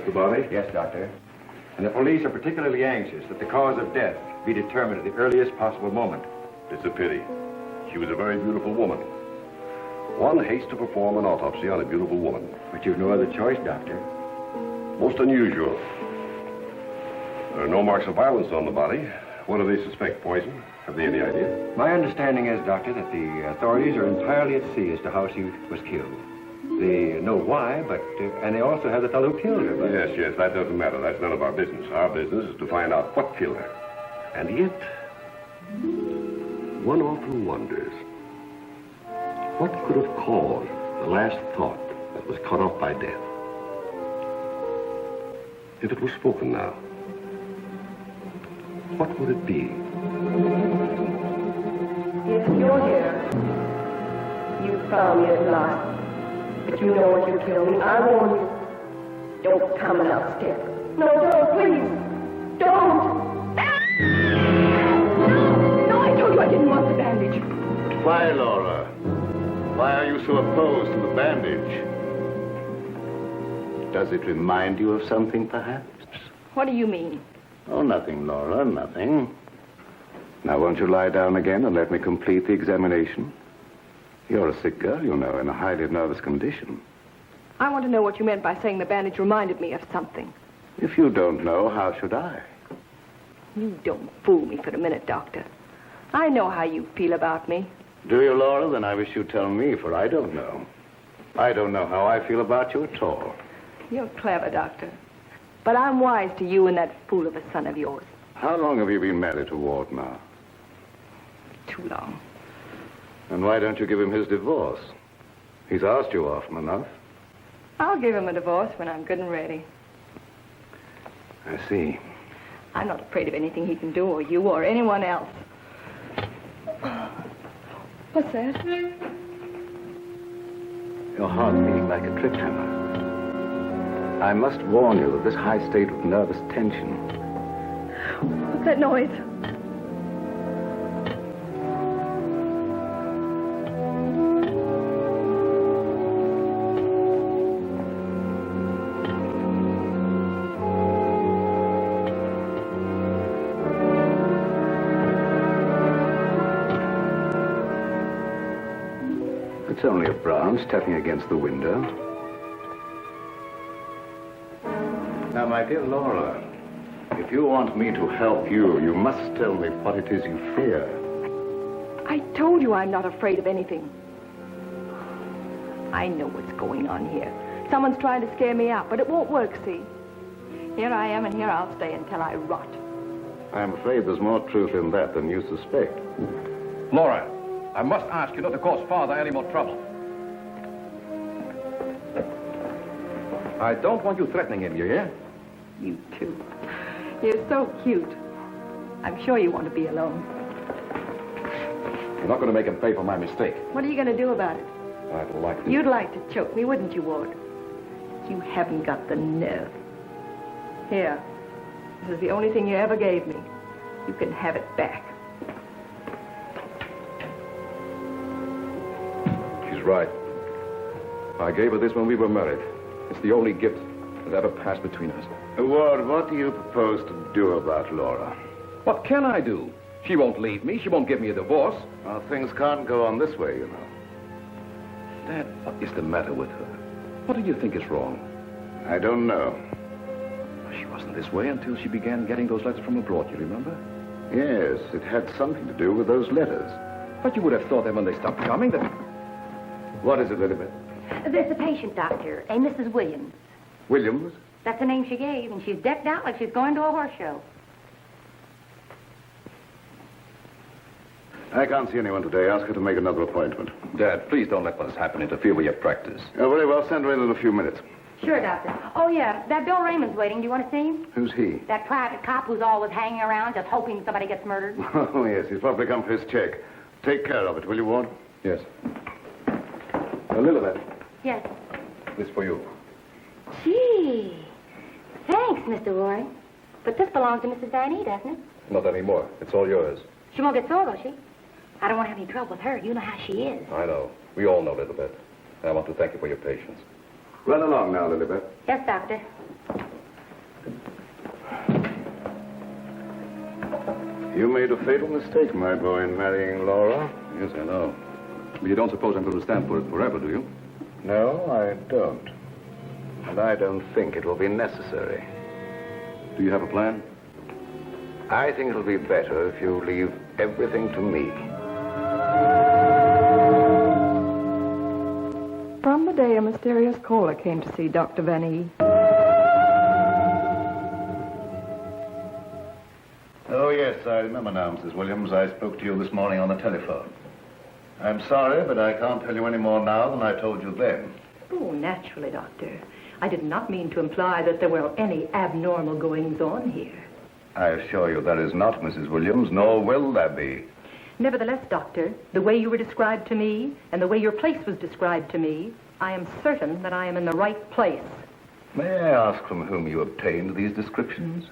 the body? Yes, Doctor. And the police are particularly anxious that the cause of death be determined at the earliest possible moment. It's a pity. She was a very beautiful woman. One hates to perform an autopsy on a beautiful woman. But you've no other choice, Doctor. Most unusual. There are no marks of violence on the body. What do they suspect? Poison? Have they any idea? My understanding is, Doctor, that the authorities are entirely at sea as to how she was killed. They know why, but... and they also have the fellow who killed her, but... Yes, that doesn't matter. That's none of our business. Our business is to find out what killed her. And yet, one often wonders, what could have caused the last thought that was cut off by death? If it was spoken now, what would it be? If you're here, you found me alive. But you know what you killed me. I warn you. Don't come another step. No, don't, please. Don't. No, I told you I didn't want the bandage. Why, Laura? Why are you so opposed to the bandage? Does it remind you of something, perhaps? What do you mean? Oh, nothing, Laura, nothing. Now, won't you lie down again and let me complete the examination? You're a sick girl, you know, in a highly nervous condition. I want to know what you meant by saying the bandage reminded me of something. If you don't know, how should I? You don't fool me for a minute, Doctor. I know how you feel about me. Do you, Laura? Then I wish you'd tell me, for I don't know. I don't know how I feel about you at all. You're clever, Doctor. But I'm wise to you and that fool of a son of yours. How long have you been married to Ward now? Too long. And why don't you give him his divorce? He's asked you often enough. I'll give him a divorce when I'm good and ready. I see. I'm not afraid of anything he can do, or you, or anyone else. What's that? Your heart beating like a trip hammer. I must warn you of this high state of nervous tension. What's that noise? It's only a branch tapping against the window. Now, my dear Laura, if you want me to help you, you must tell me what it is you fear. I told you I'm not afraid of anything. I know what's going on here. Someone's trying to scare me out, but it won't work, see? Here I am, and here I'll stay until I rot. I'm afraid there's more truth in that than you suspect. Laura, I must ask you not to cause Father any more trouble. I don't want you threatening him, you hear? You too. You're so cute. I'm sure you want to be alone. You're not going to make him pay for my mistake. What are you going to do about it? I'd like to... You'd like to choke me, wouldn't you, Ward? You haven't got the nerve. Here. This is the only thing you ever gave me. You can have it back. She's right. I gave her this when we were married. It's the only gift that ever passed between us. Ward, what do you propose to do about Laura? What can I do? She won't leave me. She won't give me a divorce. Well, things can't go on this way, you know. Dad, what is the matter with her? What do you think is wrong? I don't know. She wasn't this way until she began getting those letters from abroad, you remember? Yes, it had something to do with those letters. But you would have thought that when they stopped coming, that... What is it, Elizabeth? There's a patient, Doctor, a Mrs. Williams. Williams? That's the name she gave, and she's decked out like she's going to a horse show. I can't see anyone today. Ask her to make another appointment. Dad, please don't let what has happened interfere with your practice. Oh, very well. Send her in a few minutes. Sure, Doctor. Oh, yeah, that Bill Raymond's waiting. Do you want to see him? Who's he? That private cop who's always hanging around just hoping somebody gets murdered. Oh, yes. He's probably come for his check. Take care of it, will you, Ward? Yes. Lilibet, Yes. this for you. Gee. Thanks, Mr. Roy. But this belongs to Mrs. Van E, doesn't it? Not anymore. It's all yours. She won't get sore, will she? I don't want to have any trouble with her. You know how she is. I know. We all know, Lilibet. I want to thank you for your patience. Run along now, Lilibet. Yes, Doctor. You made a fatal mistake, my boy, in marrying Laura. Yes, I know. But you don't suppose I'm going to stand for it forever, do you? No, I don't. And I don't think it will be necessary. Do you have a plan? I think it'll be better if you leave everything to me. From the day a mysterious caller came to see Dr. Van E. Oh, yes, I remember now, Mrs. Williams. I spoke to you this morning on the telephone. I'm sorry, but I can't tell you any more now than I told you then. Oh, naturally, Doctor. I did not mean to imply that there were any abnormal goings-on here. I assure you there is not, Mrs. Williams, nor will there be. Nevertheless, Doctor, the way you were described to me and the way your place was described to me, I am certain that I am in the right place. May I ask from whom you obtained these descriptions?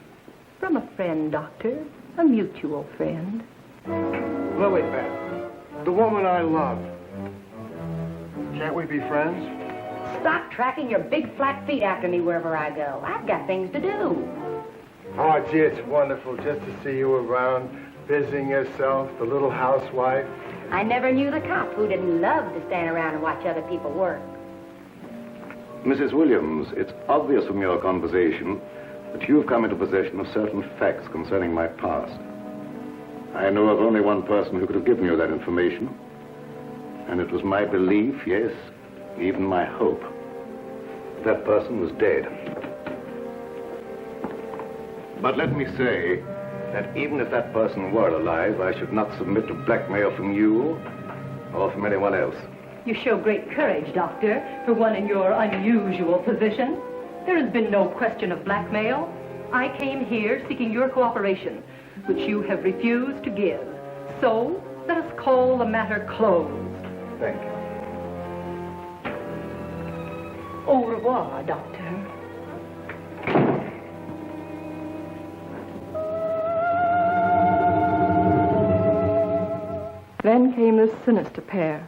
From a friend, Doctor. A mutual friend. Lily Beth, the woman I love. Can't we be friends? Stop tracking your big flat feet after me wherever I go. I've got things to do. Oh, gee, it's wonderful just to see you around, busying yourself, the little housewife. I never knew the cop who didn't love to stand around and watch other people work. Mrs. Williams, it's obvious from your conversation that you've come into possession of certain facts concerning my past. I know of only one person who could have given you that information, and it was my belief, yes, even my hope, that person was dead. But let me say that even if that person were alive, I should not submit to blackmail from you or from anyone else. You show great courage, Doctor, for one in your unusual position. There has been no question of blackmail. I came here seeking your cooperation, which you have refused to give. So, let us call the matter closed. Thank you. Au revoir, Doctor. Then came this sinister pair.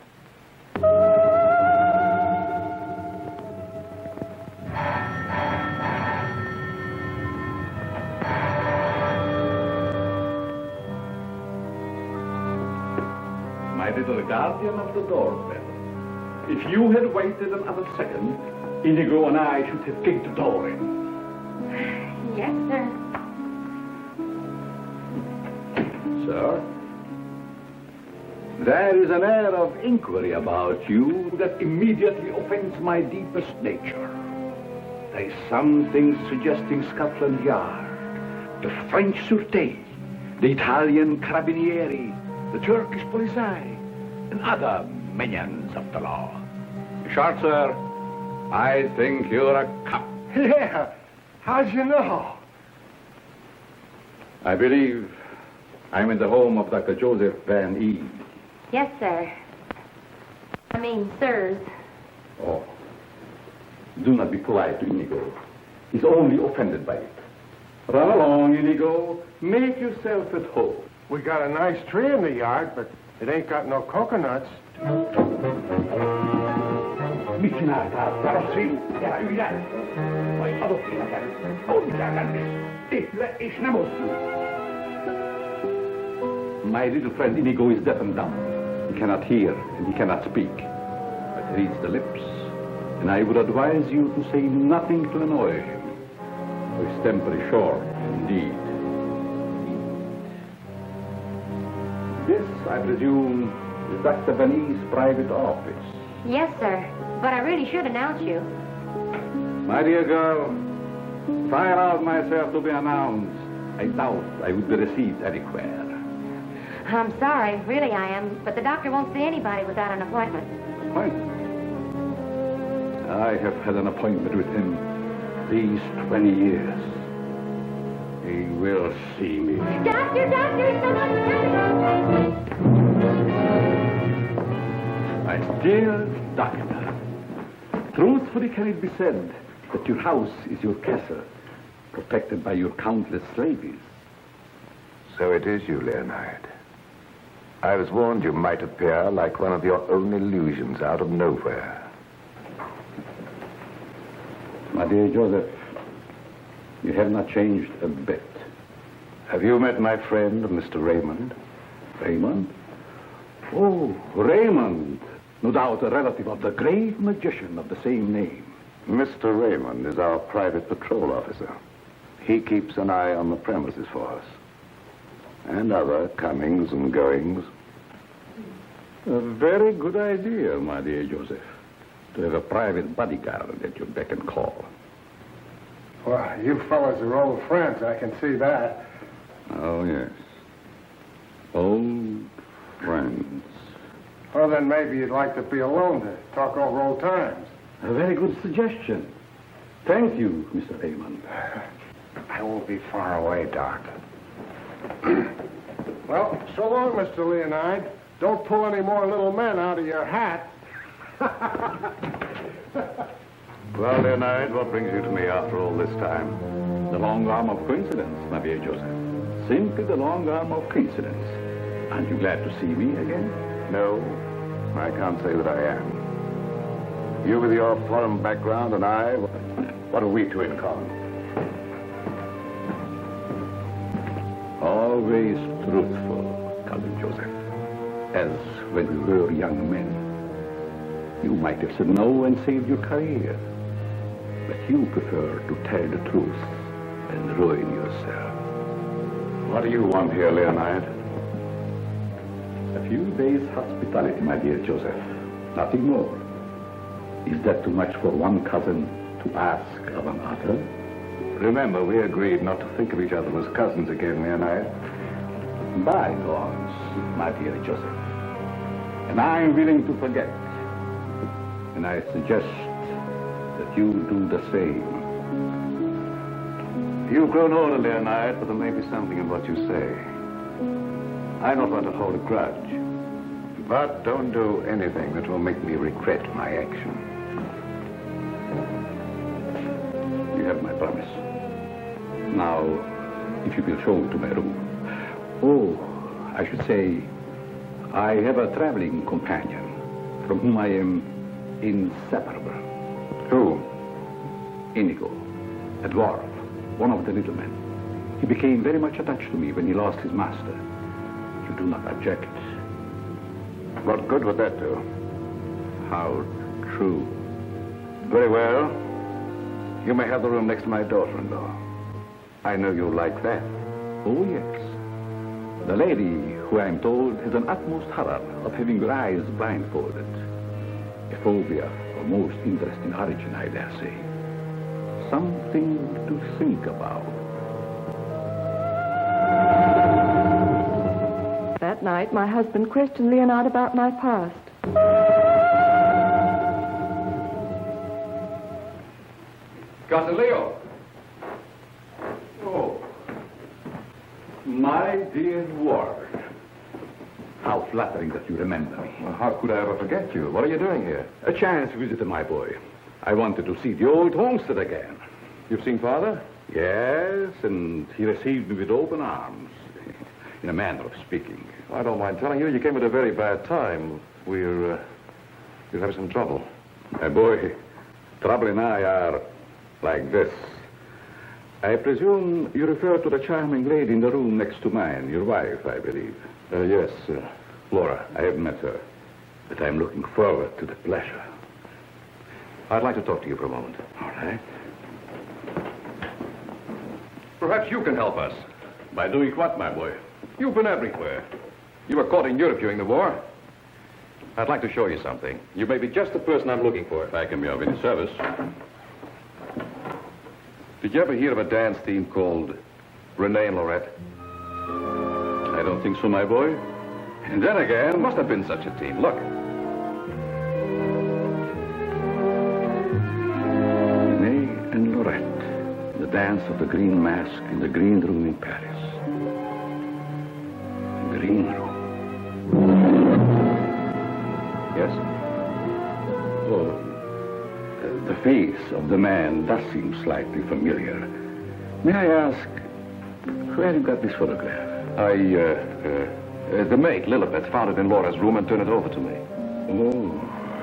My little guardian of the doorbell. If you had waited another second, Inigo and I should have kicked the door in. Yes, sir. Sir? There is an air of inquiry about you that immediately offends my deepest nature. There is something suggesting Scotland Yard, the French Sûreté, the Italian Carabinieri, the Turkish Police, and other minions of the law. Short, sir, I think you're a cop. Yeah, how'd you know? I believe I'm in the home of Dr. Joseph Van E. Yes, sir. I mean, sirs. Oh, do not be polite to Inigo. He's only offended by it. Run along, Inigo. Make yourself at home. We got a nice tree in the yard, but it ain't got no coconuts. My little friend Inigo is deaf and dumb. He cannot hear and he cannot speak, but he reads the lips, and I would advise you to say nothing to annoy him. His temper is short, indeed. This, I presume, is Dr. Van E's private office. Yes, sir. But I really should announce you. My dear girl, if I allowed myself to be announced, I doubt I would be received anywhere. I'm sorry, really I am, but the doctor won't see anybody without an appointment. Appointment? I have had an appointment with him these 20 years. He will see me. Doctor, someone's My dear doctor, truthfully can it be said that your house is your castle, protected by your countless slaves? So it is you, Leonard. I was warned you might appear like one of your own illusions out of nowhere. My dear Joseph, You have not changed a bit. Have you met my friend, Mr. Raymond? Raymond? Oh, Raymond. No doubt a relative of the great magician of the same name. Mr. Raymond is our private patrol officer. He keeps an eye on the premises for us. And other comings and goings. A very good idea, my dear Joseph, to have a private bodyguard at your beck and call. Well, you fellas are old friends, I can see that. Oh, yes. Old friends. Well, then maybe you'd like to be alone to talk over old times. A very good suggestion. Thank you, Mr. Raymond. I won't be far away, Doc. Well, so long, Mr. Leonide. Don't pull any more little men out of your hat. Well, Leonide, what brings you to me after all this time? The long arm of coincidence, my dear Joseph. Simply the long arm of coincidence. Aren't you glad to see me again? No, I can't say that I am. You with your foreign background and I, what have we two in common? Always truthful, Cousin Joseph. As when we were young men. You might have said no and saved your career. But you prefer to tell the truth and ruin yourself. What do you want here, Leonide? A few days' hospitality, my dear Joseph. Nothing more. Is that too much for one cousin to ask of another? Remember, we agreed not to think of each other as cousins again, Leonide. Bygones, my dear Joseph. And I'm willing to forget. And I suggest that you do the same. You've grown older, Leonide, but there may be something in what you say. I don't want to hold a grudge. But don't do anything that will make me regret my action. You have my promise. Now, if you will show me to my room. Oh, I should say, I have a traveling companion from whom I am inseparable. Who? Inigo, a dwarf, one of the little men. He became very much attached to me when he lost his master. You do not object. What good would that do? How true. Very well. You may have the room next to my daughter-in-law. I know you'll like that. Oh, yes. The lady, who I'm told has an utmost horror of having her eyes blindfolded. A phobia of most interesting origin, I dare say. Something to think about. That night, my husband questioned Leonard about my past. Cousin Leo. Oh. My dear Ward. How flattering that you remember me. Well, how could I ever forget you? What are you doing here? A chance visitor, my boy. I wanted to see the old homestead again. You've seen Father? Yes, and he received me with open arms, in a manner of speaking. I don't mind telling you, you came at a very bad time. We're having some trouble. My boy, trouble and I are like this. I presume you refer to the charming lady in the room next to mine, your wife, I believe. Yes, Laura. I haven't met her, but I'm looking forward to the pleasure. I'd like to talk to you for a moment. All right. Perhaps you can help us. By doing what, my boy? You've been everywhere. You were caught in Europe during the war. I'd like to show you something. You may be just the person I'm looking for. If I can be of any service. Did you ever hear of a dance team called Renee and Lorette? I don't think so, my boy. And then again, there must have been such a team. Look. Renee and Lorette. The dance of the green mask in the green room in Paris. The green room. Yes? Oh, the face of the man does seem slightly familiar. May I ask, where you got this photograph? The maid, Lilibet, found it in Laura's room and turned it over to me. Oh,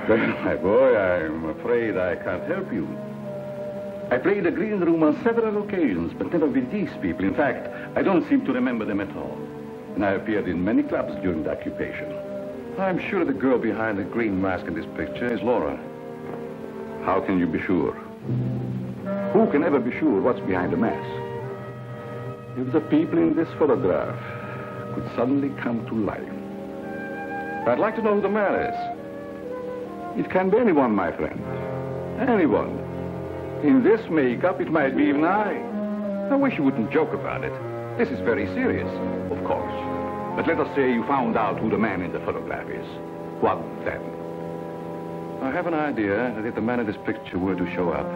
well, my boy, I'm afraid I can't help you. I played the green room on several occasions, but never with these people. In fact, I don't seem to remember them at all. And I appeared in many clubs during the occupation. I'm sure the girl behind the green mask in this picture is Laura. How can you be sure? Who can ever be sure what's behind the mask? If the people in this photograph could suddenly come to life. I'd like to know who the man is. It can be anyone, my friend. Anyone. In this makeup, it might be even I. I wish you wouldn't joke about it. This is very serious. Of course. But let us say you found out who the man in the photograph is. What then? I have an idea that if the man in this picture were to show up,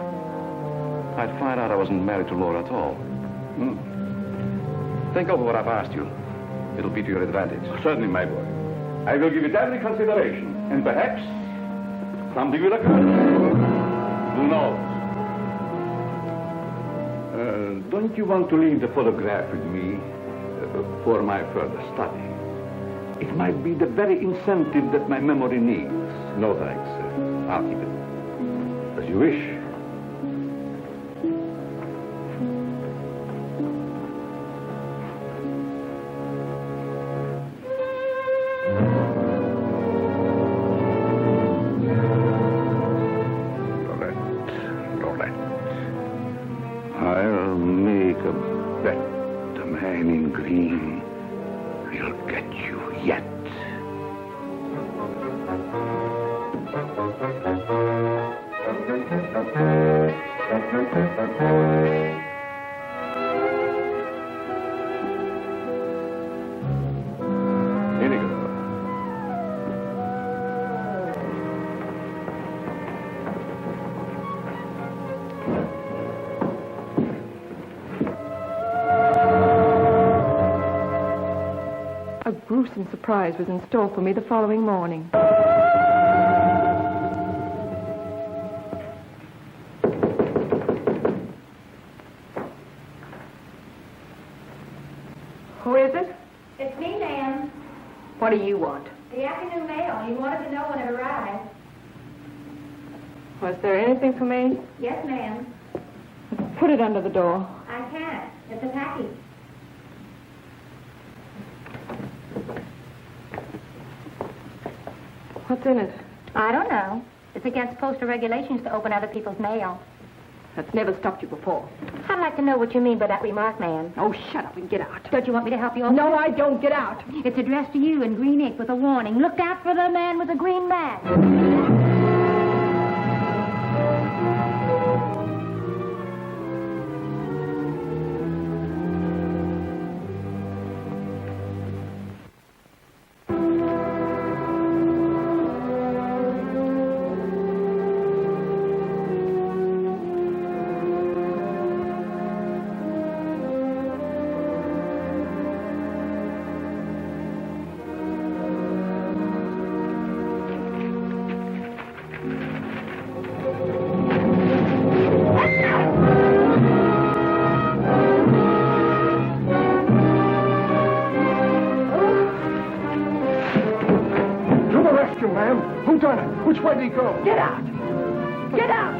I'd find out I wasn't married to Laura at all. Think over what I've asked you. It'll be to your advantage. Certainly, my boy. I will give it every consideration. And perhaps something will occur. Who knows? Don't you want to leave the photograph with me for my further study? It might be the very incentive that my memory needs. No, thanks. I'll keep it. As you wish. I'll make a bet the man in green will get you yet. A gruesome surprise was in store for me the following morning. Who is it? It's me, ma'am. What do you want? The afternoon mail. You wanted to know when it arrived. Was there anything for me? Yes, ma'am. Put it under the door. I can't. It's a package. What's in it? I don't know. It's against postal regulations to open other people's mail. That's never stopped you before. I'd like to know what you mean by that remark, ma'am. Oh, shut up and get out. Don't you want me to help you? No, I don't. Get out. It's addressed to you in green ink with a warning. Look out for the man with the green mask. Which way did he go? Get out. Get out.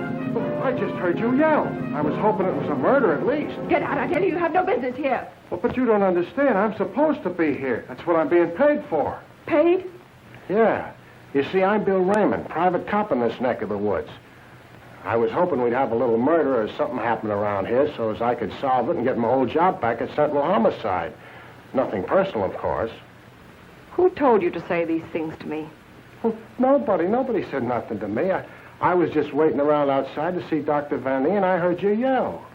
I just heard you yell. I was hoping it was a murder at least. Get out. I tell you, you have no business here. Well, but you don't understand. I'm supposed to be here. That's what I'm being paid for. Paid? Yeah. You see, I'm Bill Raymond, private cop in this neck of the woods. I was hoping we'd have a little murder or something happen around here so as I could solve it and get my old job back at Sentinel Homicide. Nothing personal, of course. Who told you to say these things to me? Well, nobody said nothing to me. I was just waiting around outside to see Dr. Van Nee, and I heard you yell.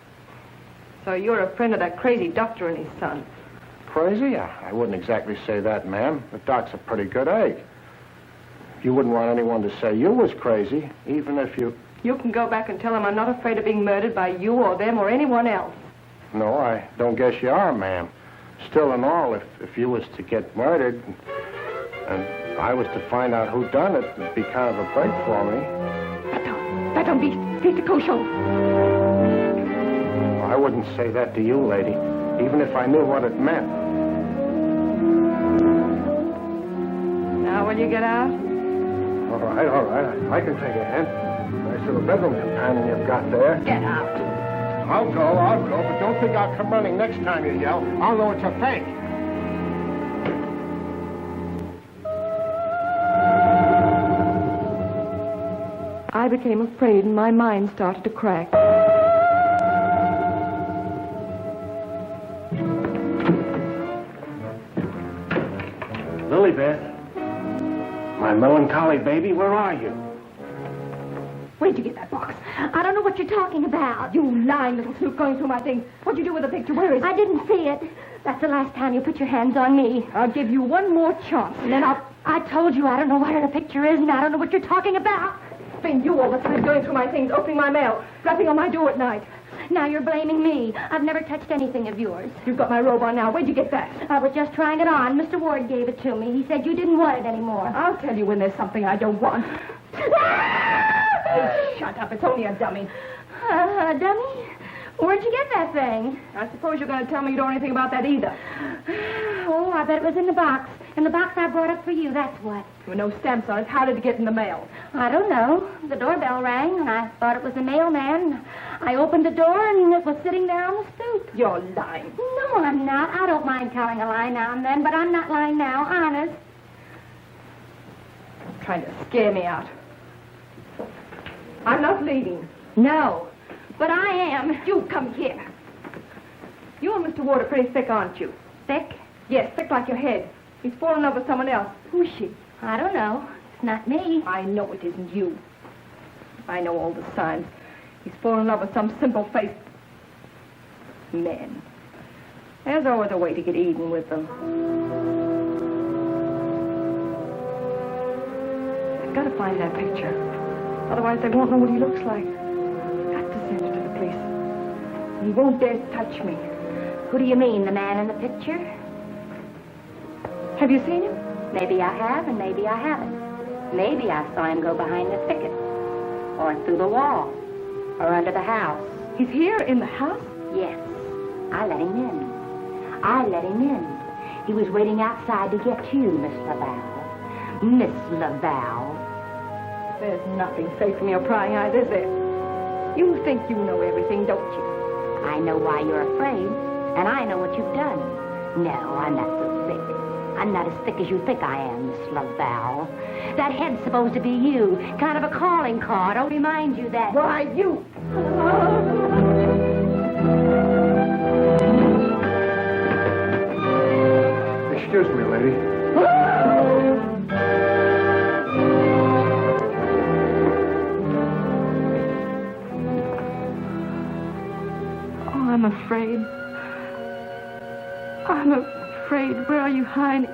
So you're a friend of that crazy doctor and his son? Crazy? I wouldn't exactly say that, ma'am. The doc's a pretty good egg. You wouldn't want anyone to say you was crazy, even if you... You can go back and tell them I'm not afraid of being murdered by you or them or anyone else. No, I don't guess you are, ma'am. Still and all, if you was to get murdered and I was to find out who done it, it'd be kind of a break for me. That'll be the kosher. I wouldn't say that to you, lady, even if I knew what it meant. Now will you get out? All right. I can take a hint. Nice little bedroom companion you've got there. Get out. I'll go, but don't think I'll come running next time you yell. I'll know it's a fake. I became afraid and my mind started to crack. Lilybeth, my melancholy baby, where are you? Where'd you get that box? I don't know what you're talking about. You lying little snoop going through my things. What'd you do with the picture? Where is it? I didn't see it. That's the last time you put your hands on me. I'll give you one more chance, and then I told you I don't know what the picture is, and I don't know what you're talking about. It's been you all the time going through my things, opening my mail, rapping on my door at night. Now you're blaming me. I've never touched anything of yours. You've got my robe on now. Where'd you get that? I was just trying it on. Mr. Ward gave it to me. He said you didn't want it anymore. I'll tell you when there's something I don't want. Oh, shut up. It's only a dummy. A dummy? Where'd you get that thing? I suppose you're going to tell me you don't know anything about that either. Oh, I bet it was in the box. In the box I brought up for you, that's what. There were no stamps on it. How did it get in the mail? I don't know. The doorbell rang, and I thought it was the mailman. I opened the door, and it was sitting there on the stoop. You're lying. No, I'm not. I don't mind telling a lie now and then, but I'm not lying now, honest. You're trying to scare me out. I'm not leaving. No, but I am. You come here. You and Mr. Ward are pretty thick, aren't you? Thick? Yes, thick like your head. He's fallen in love with someone else. Who's she? I don't know. It's not me. I know it isn't you. I know all the signs. He's fallen in love with some simple-faced man. There's always a way to get even with them. I've got to find that picture. Otherwise, they won't know what he looks like. I've got to send it to the police. He won't dare touch me. Who do you mean, the man in the picture? Have you seen him? Maybe I have, and maybe I haven't. Maybe I saw him go behind the thicket, or through the wall, or under the house. He's here in the house? Yes. I let him in. I let him in. He was waiting outside to get you, Miss Laval. Miss Laval. There's nothing safe from your prying eyes, is there? You think you know everything, don't you? I know why you're afraid, and I know what you've done. No, I'm not so thick. I'm not as thick as you think I am, Miss Laval. That head's supposed to be you, kind of a calling card. I'll remind you that. Why, you... Excuse me, lady. Oh, I'm afraid. I'm afraid. Where are you hiding?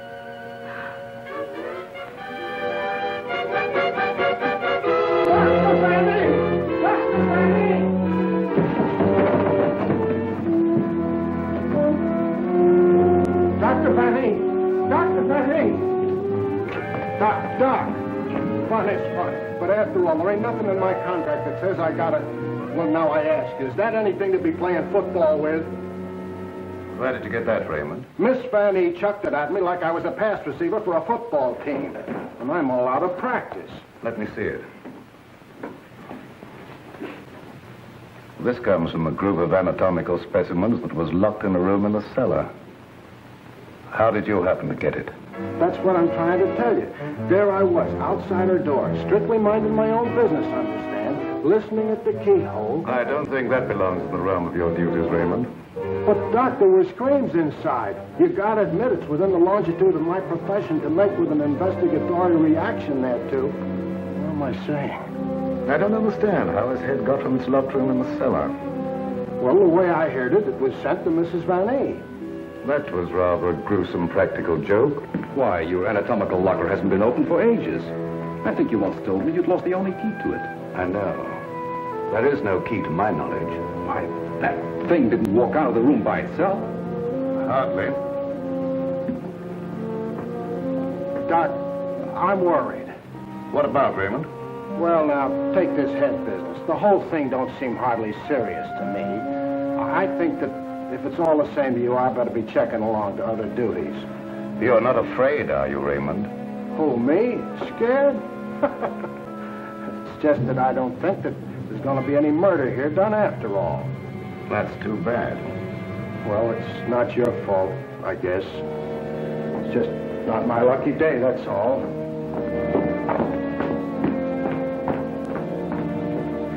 Doc, fun is fun. But after all, there ain't nothing in my contract that says I gotta... Well, now I ask, is that anything to be playing football with? Where did you get that, Raymond? Miss Fanny chucked it at me like I was a pass receiver for a football team. And I'm all out of practice. Let me see it. This comes from a group of anatomical specimens that was locked in a room in the cellar. How did you happen to get it? That's what I'm trying to tell you. There I was, outside her door, strictly minding my own business, understand? Listening at the keyhole. I don't think that belongs to the realm of your duties, Raymond. But, Doc, there were screams inside. You gotta admit it's within the longitude of my profession to make with an investigatory reaction thereto. What am I saying? I don't understand how his head got from its locked room in the cellar. Well, the way I heard it, it was sent to Mrs. Van A. That was rather a gruesome practical joke. Why, your anatomical locker hasn't been opened for ages. I think you once told me you'd lost the only key to it. I know. There is no key to my knowledge. Why, that thing didn't walk out of the room by itself. Hardly. Doc, I'm worried. What about, Raymond? Well, now, take this head business. The whole thing don't seem hardly serious to me. I think that if it's all the same to you, I better be checking along to other duties. You're not afraid, are you, Raymond? Who, me? Scared? It's just that I don't think that there's going to be any murder here done after all. That's too bad. Well, it's not your fault, I guess. It's just not my lucky day, that's all.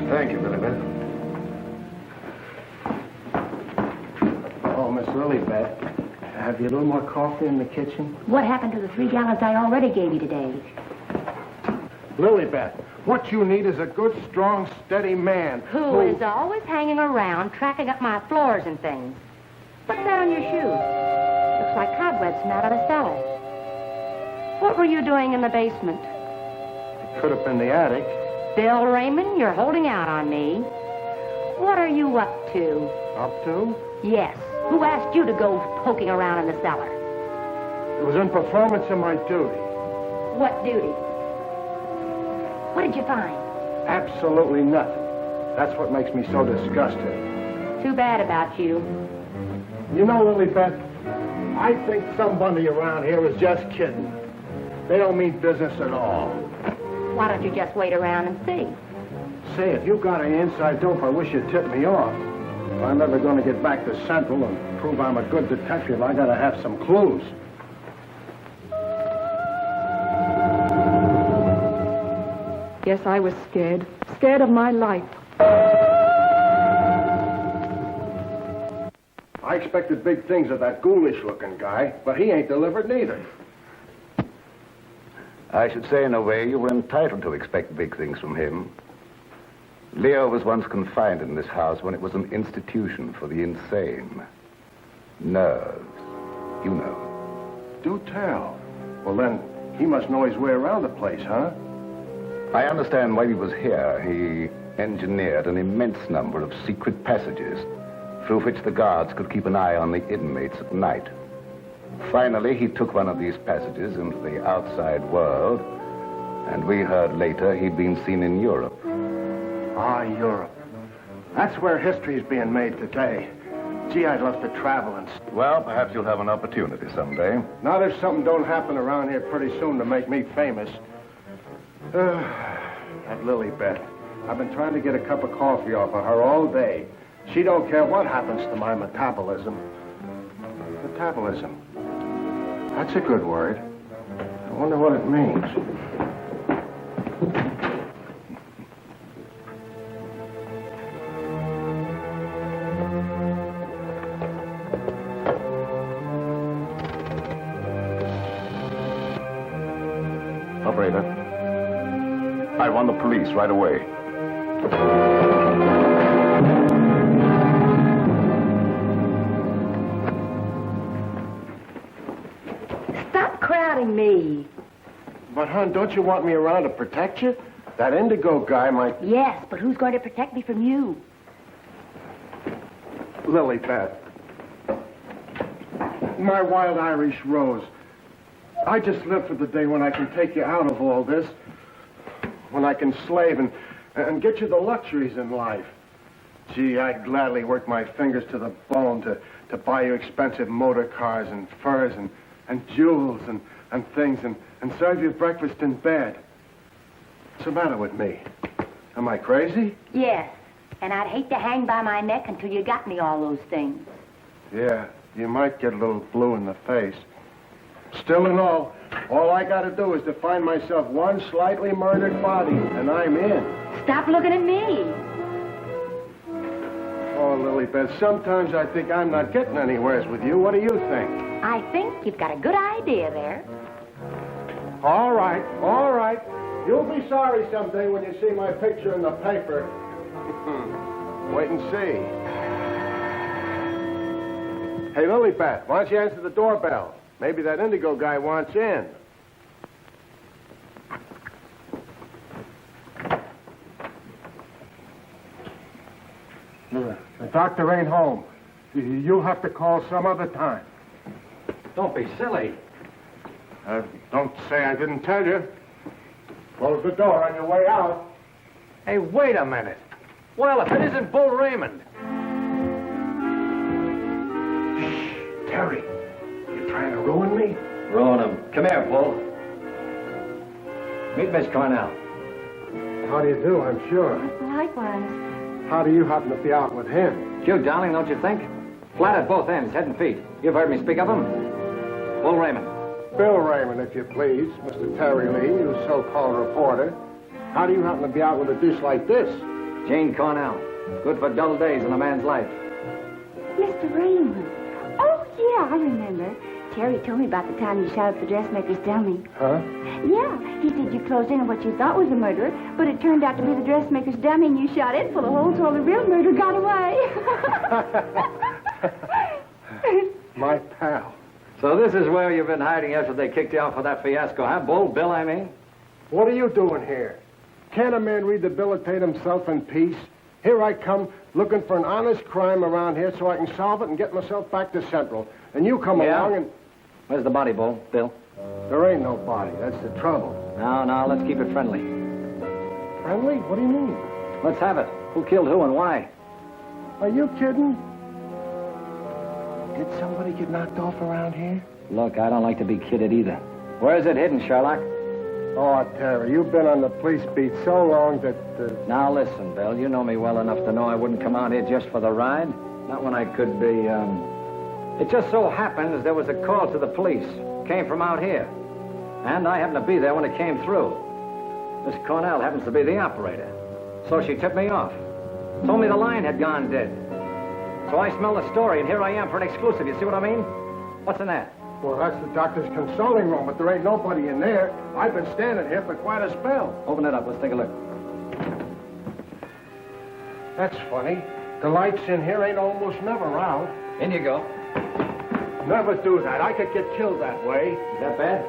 Thank you, Lilibet. Oh, Miss Lilibet, have you a little more coffee in the kitchen? What happened to the 3 gallons I already gave you today? Lilibet, what you need is a good, strong, steady man Who is always hanging around, tracking up my floors and things. What's that on your shoes? Looks like cobwebs from out of the cellar. What were you doing in the basement? It could have been the attic. Bill Raymond, you're holding out on me. What are you up to? Up to? Yes. Who asked you to go poking around in the cellar? It was in performance of my duty. What duty? What did you find? Absolutely nothing. That's what makes me so disgusted. Too bad about you. You know, Lilibet, I think somebody around here is just kidding. They don't mean business at all. Why don't you just wait around and see? Say, if you got any inside dope, I wish you'd tip me off. If I'm ever going to get back to Central and prove I'm a good detective, I got to have some clues. Yes, I was scared. Scared of my life. I expected big things of that ghoulish-looking guy, but he ain't delivered neither. I should say, in a way, you were entitled to expect big things from him. Leo was once confined in this house when it was an institution for the insane. Nerves, you know. Do tell. Well, then, he must know his way around the place, huh? I understand while he was here, he engineered an immense number of secret passages through which the guards could keep an eye on the inmates at night. Finally, he took one of these passages into the outside world, and we heard later he'd been seen in Europe. Ah, Europe. That's where history's being made today. Gee, I'd love to travel and... Well, perhaps you'll have an opportunity someday. Not if something don't happen around here pretty soon to make me famous. That Lilibet. I've been trying to get a cup of coffee off of her all day. She don't care what happens to my metabolism. Metabolism. That's a good word. I wonder what it means. Operator, I want the police right away. Stop crowding me. But, hon, don't you want me around to protect you? That indigo guy might... Yes, but who's going to protect me from you? Lilibet. My wild Irish rose. I just live for the day when I can take you out of all this. When I can slave and get you the luxuries in life. Gee, I'd gladly work my fingers to the bone to buy you expensive motor cars and furs and jewels and things and serve you breakfast in bed. What's the matter with me? Am I crazy? Yes, and I'd hate to hang by my neck until you got me all those things. Yeah, you might get a little blue in the face. Still and all I gotta do is to find myself one slightly murdered body, and I'm in. Stop looking at me. Oh, Lilibet, sometimes I think I'm not getting anywheres with you. What do you think? I think you've got a good idea there. All right. You'll be sorry someday when you see my picture in the paper. Wait and see. Hey, Lilibet, why don't you answer the doorbell? Maybe that indigo guy wants in. The doctor ain't home. You'll have to call some other time. Don't be silly. Don't say I didn't tell you. Close the door on your way out. Hey, wait a minute. Well, if it isn't Bull Raymond. Shh, Terry. You trying to ruin me? Ruin him. Come here, Bull. Meet Miss Cornell. How do you do, I'm sure. Likewise. How do you happen to be out with him? Cute, darling, don't you think? Flat at both ends, head and feet. You've heard me speak of him. Bull Raymond. Bill Raymond, if you please. Mr. Terry Lee, you so-called reporter. How do you happen to be out with a dish like this? Jane Cornell. Good for dull days in a man's life. Mr. Raymond. Oh, yeah, I remember. Terry told me about the time you shot up the dressmaker's dummy. Huh? Yeah, he said you closed in on what you thought was a murderer, but it turned out to be the dressmaker's dummy, and you shot it full of holes while the real murderer got away. My pal. So this is where you've been hiding after they kicked you out for that fiasco, huh? Bull Bill, I mean? What are you doing here? Can't a man rehabilitate himself in peace? Here I come, looking for an honest crime around here so I can solve it and get myself back to Central. And you come along and... Where's the body, Bull? Bill? There ain't no body. That's the trouble. No, let's keep it friendly. Friendly? What do you mean? Let's have it. Who killed who and why? Are you kidding? Did somebody get knocked off around here? Look, I don't like to be kidded either. Where is it hidden, Sherlock? Oh, Terry, you've been on the police beat so long that... Now, listen, Bill, you know me well enough to know I wouldn't come out here just for the ride. Not when I could be, It just so happens there was a call to the police. Came from out here. And I happened to be there when it came through. Miss Cornell happens to be the operator. So she tipped me off. Told me the line had gone dead. So I smelled the story, and here I am for an exclusive. You see what I mean? What's in that? Well, that's the doctor's consulting room, but there ain't nobody in there. I've been standing here for quite a spell. Open it up. Let's take a look. That's funny. The lights in here ain't almost never out. In you go. Never do that. I could get killed that way. Is that bad?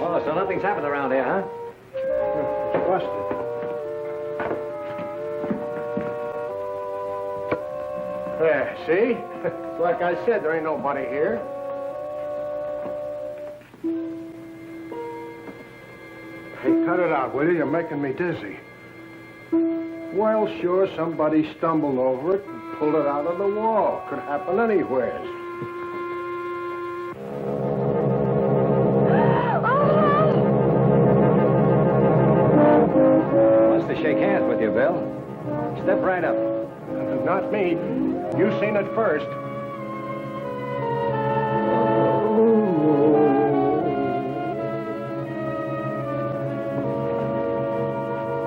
Oh, so nothing's happened around here, huh? Busted. There, see? Like I said, there ain't nobody here. Hey, cut it out, will you? You're making me dizzy. Well, sure, somebody stumbled over it and pulled it out of the wall. Could happen anywhere. Wants to shake hands with you, Bill. Step right up. Not me. You seen it first.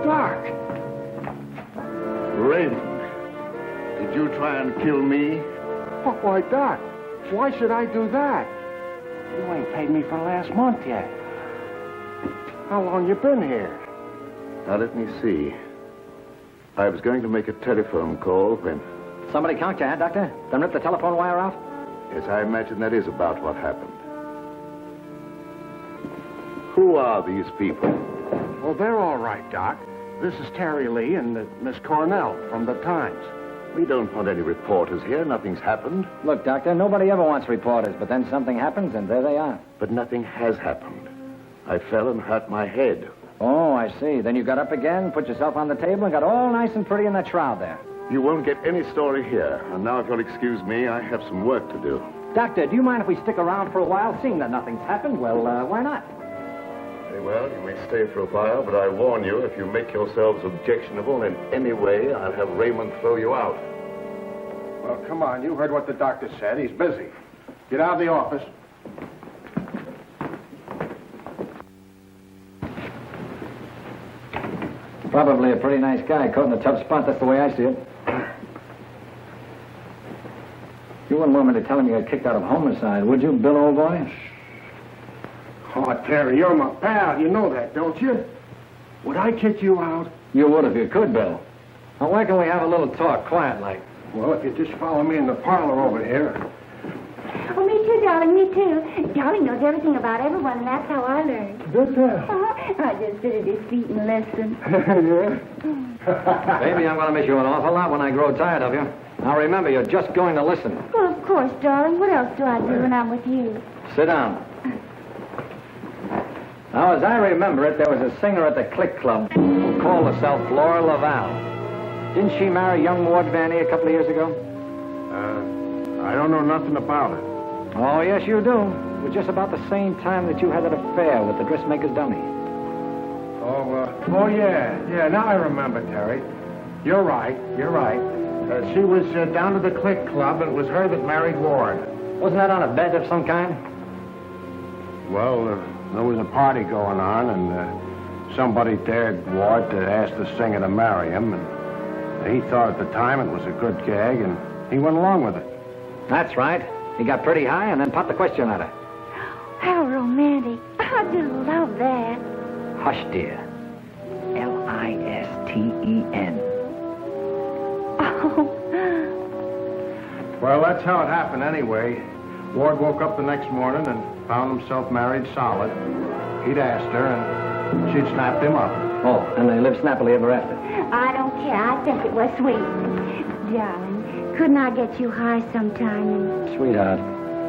Doc! Raymond, did you try and kill me? Oh, why, Doc? Why should I do that? You ain't paid me for last month yet. How long you been here? Now, let me see. I was going to make a telephone call when... Somebody conked you, huh, Doctor? Then rip the telephone wire off? Yes, I imagine that is about what happened. Who are these people? Well, they're all right, Doc. This is Terry Lee and Miss Cornell from the Times. We don't want any reporters here. Nothing's happened. Look, Doctor, nobody ever wants reporters, but then something happens, and there they are. But nothing has happened. I fell and hurt my head. Oh, I see. Then you got up again, put yourself on the table, and got all nice and pretty in that shroud there. You won't get any story here. And now, if you'll excuse me, I have some work to do. Doctor, do you mind if we stick around for a while? Seeing that nothing's happened, well, why not? Very well, you may stay for a while, but I warn you, if you make yourselves objectionable in any way, I'll have Raymond throw you out. Well, come on. You heard what the doctor said. He's busy. Get out of the office. Probably a pretty nice guy, caught in a tough spot. That's the way I see it. You wouldn't want me to tell him you got kicked out of homicide, would you, Bill, old boy? Oh, Terry, you're my pal. You know that, don't you? Would I kick you out? You would if you could, Bill. Now, why can't we have a little talk, quiet-like? Well, if you just follow me in the parlor over here. Oh, me too, darling, me too. Darling knows everything about everyone, and that's how I learned. Good girl. I just sit at his feet and listen. Yeah? Baby, I'm going to miss you an awful lot when I grow tired of you. Now, remember, you're just going to listen. Well, of course, darling. What else do I do when I'm with you? Sit down. Now, as I remember it, there was a singer at the Click Club who called herself Laura Laval. Didn't she marry young Ward Vanny a couple of years ago? I don't know nothing about it. Oh, yes, you do. It was just about the same time that you had that affair with the dressmaker's dummy. Oh, yeah. Yeah, now I remember, Terry. You're right. She was down to the Click Club, and it was her that married Ward. Wasn't that on a bet of some kind? Well, there was a party going on, and somebody dared Ward to ask the singer to marry him, and he thought at the time it was a good gag, and he went along with it. That's right. He got pretty high and then popped the question at her. How romantic. I do love that. Hush, dear. Listen. Oh. Well, that's how it happened anyway. Ward woke up the next morning and found himself married solid. He'd asked her, and she'd snapped him up. Oh, and they lived snappily ever after. I don't care. I think it was sweet. Darling, couldn't I get you high sometime? Sweetheart,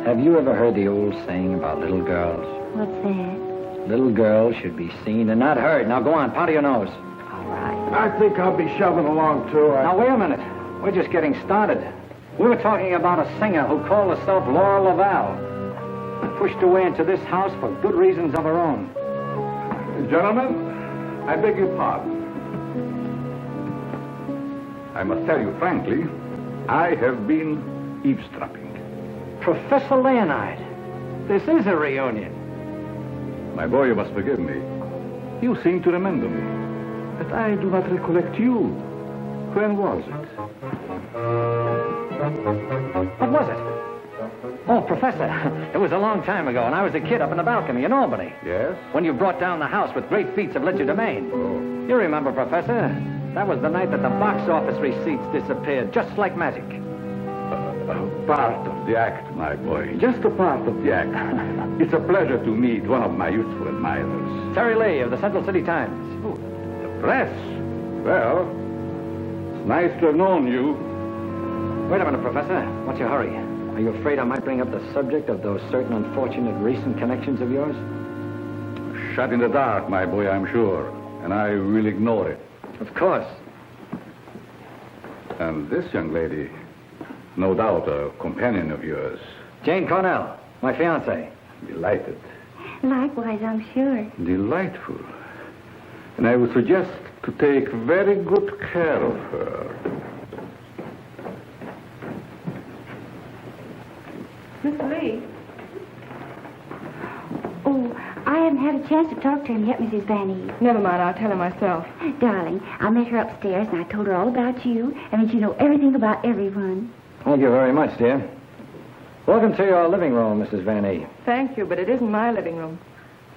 have you ever heard the old saying about little girls? What's that? Little girls should be seen and not heard. Now go on, powder your nose. All right. I think I'll be shoving along, too. Now, wait a minute. We're just getting started. We were talking about a singer who called herself Laura Laval. Pushed her way into this house for good reasons of her own. Gentlemen, I beg your pardon. I must tell you frankly, I have been eavesdropping. Professor Leonard, this is a reunion. My boy, you must forgive me. You seem to remember me, but I do not recollect you. When was it? What was it? Oh, Professor, it was a long time ago, and I was a kid up in the balcony in Albany. Yes? When you brought down the house with great feats of legerdemain. Oh. You remember, Professor? That was the night that the box office receipts disappeared, just like magic. Part of the act, my boy. Just a part of the act. It's a pleasure to meet one of my youthful admirers. Terry Lee of the Central City Times. Oh, the press? Well, it's nice to have known you. Wait a minute, Professor. What's your hurry? Are you afraid I might bring up the subject of those certain unfortunate recent connections of yours? Shut in the dark, my boy, I'm sure. And I will ignore it. Of course. And this young lady, no doubt a companion of yours. Jane Cornell, my fiancée. Delighted. Likewise, I'm sure. Delightful. And I would suggest to take very good care of her. Miss Lee? Oh, I haven't had a chance to talk to him yet, Mrs. Van Eve. Never mind, I'll tell him myself. Darling, I met her upstairs, and I told her all about you, and that you know everything about everyone. Thank you very much, dear. Welcome to your living room, Mrs. Van Eve. Thank you, but it isn't my living room.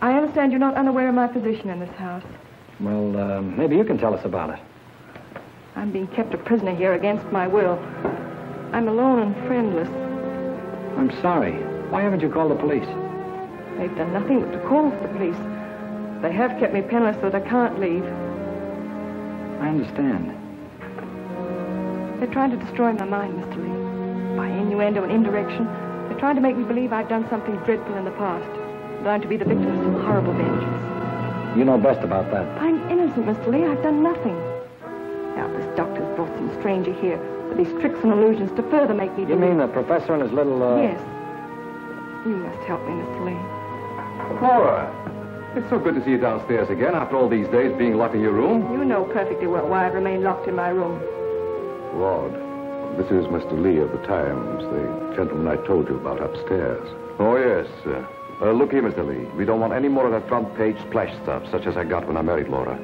I understand you're not unaware of my position in this house. Well, maybe you can tell us about it. I'm being kept a prisoner here against my will. I'm alone and friendless. I'm sorry. Why haven't you called the police? They've done nothing but to call for the police. They have kept me penniless so that I can't leave. I understand. They're trying to destroy my mind, Mr. Lee. By innuendo and indirection, they're trying to make me believe I've done something dreadful in the past. That I'm to be the victim of some horrible vengeance. You know best about that. I'm innocent, Mr. Lee. I've done nothing. Now, this doctor's brought some stranger here with these tricks and illusions to further make me believe... You mean the professor and his little, Yes. You must help me, Mr. Lee. Laura, it's so good to see you downstairs again after all these days being locked in your room. You know perfectly well why I've remained locked in my room. Lord, this is Mr. Lee of the Times, the gentleman I told you about upstairs. Oh, yes. Look here, Mr. Lee. We don't want any more of that front-page splash stuff, such as I got when I married Laura.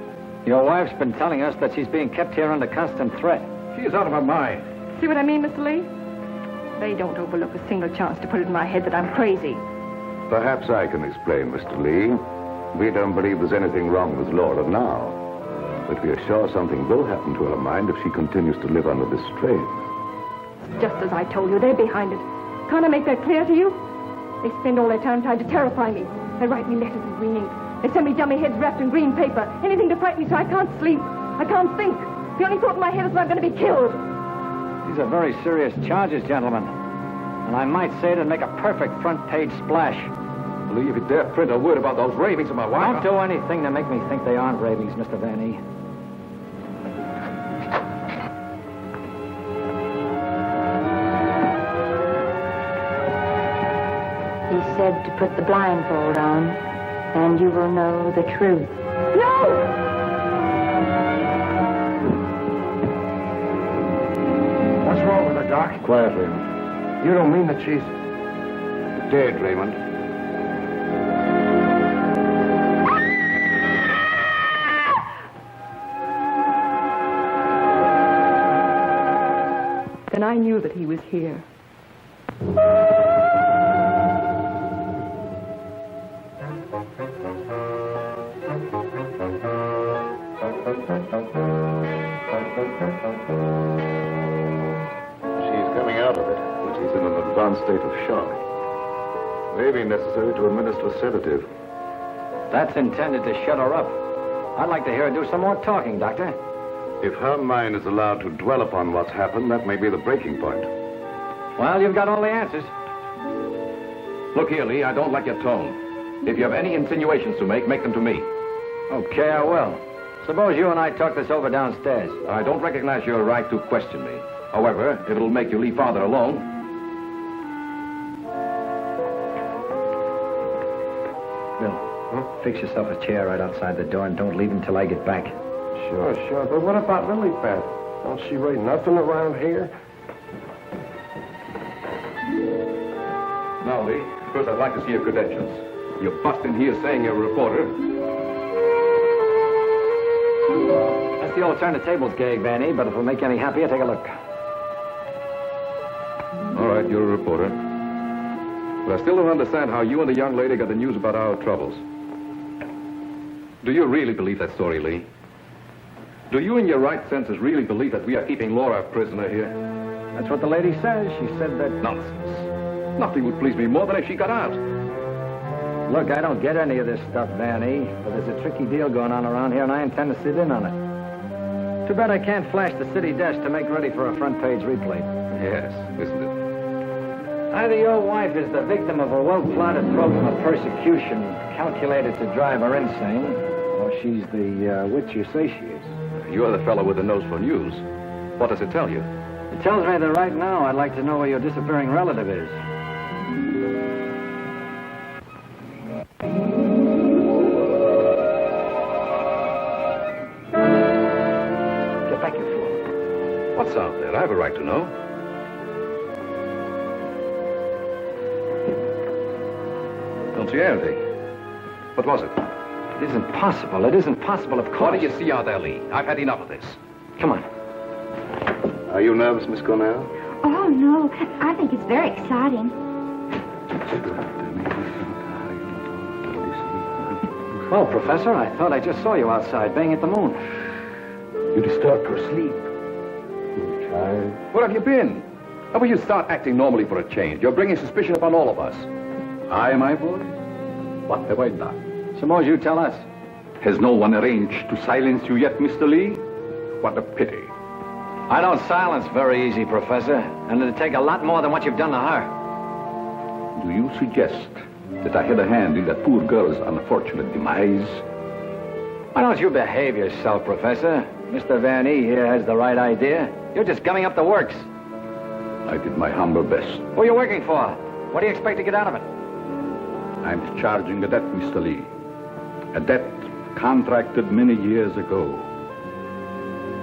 Your wife's been telling us that she's being kept here under constant threat. She's out of her mind. See what I mean, Mr. Lee? They don't overlook a single chance to put it in my head that I'm crazy. Perhaps I can explain, Mr. Lee. We don't believe there's anything wrong with Laura now. But we are sure something will happen to her mind if she continues to live under this strain. Just as I told you, they're behind it. Can't I make that clear to you? They spend all their time trying to terrify me. They write me letters in green ink. They send me dummy heads wrapped in green paper. Anything to frighten me so I can't sleep. I can't think. The only thought in my head is that I'm going to be killed. These are very serious charges, gentlemen. And I might say it'd make a perfect front-page splash. Lee, if you dare print a word about those ravings of my wife... Don't do anything to make me think they aren't ravings, Mr. Van E. He said to put the blindfold on, and you will know the truth. No! Doc? Quiet, Raymond. You don't mean that she's... Dead, Raymond. Then I knew that he was here. State of shock. May be necessary to administer a sedative. That's intended to shut her up. I'd like to hear her do some more talking, Doctor. If her mind is allowed to dwell upon what's happened, that may be the breaking point. Well, you've got all the answers. Look here, Lee, I don't like your tone. If you have any insinuations to make them to me. Okay, I will. Suppose you and I talk this over downstairs. I don't recognize your right to question me. However, if it'll make you leave Father alone... Fix yourself a chair right outside the door and don't leave until I get back. Sure. But what about Lilybeth? Don't she write nothing around here? Now, Lee, first I'd like to see your credentials. You're busting here saying you're a reporter. That's the old turn the tables gag, Vanny, but if it'll make you any happier, take a look. All right, you're a reporter. But I still don't understand how you and the young lady got the news about our troubles. Do you really believe that story, Lee? Do you, in your right senses, really believe that we are keeping Laura a prisoner here? That's what the lady says. She said that... Nonsense. Nothing would please me more than if she got out. Look, I don't get any of this stuff, Vanny, but there's a tricky deal going on around here, and I intend to sit in on it. Too bad I can't flash the city desk to make ready for a front-page replay. Yes, isn't it? Either your wife is the victim of a well-plotted program of persecution calculated to drive her insane, or she's the witch you say she is. You're the fellow with the nose for news. What does it tell you? It tells me that right now I'd like to know where your disappearing relative is. Get back, you fool. What's out there? I have a right to know. Don't see anything. What was it? It isn't possible. It isn't possible, of course. What do you see out there, Lee? I've had enough of this. Come on. Are you nervous, Miss Cornell? Oh, no. I think it's very exciting. Well, Professor, I thought I just saw you outside baying at the moon. You disturbed her sleep. Poor child. Where have you been? How will you start acting normally for a change? You're bringing suspicion upon all of us. I, my boy? What have I done? Suppose you tell us. Has no one arranged to silence you yet, Mr. Lee? What a pity. I don't silence very easy, Professor, and it'd take a lot more than what you've done to her. Do you suggest that I had a hand in that poor girl's unfortunate demise? Why don't you behave yourself, Professor? Mr. Van E here has the right idea. You're just gumming up the works. I did my humble best. Who are you working for? What do you expect to get out of it? I'm discharging a debt, Mr. Lee. A debt contracted many years ago.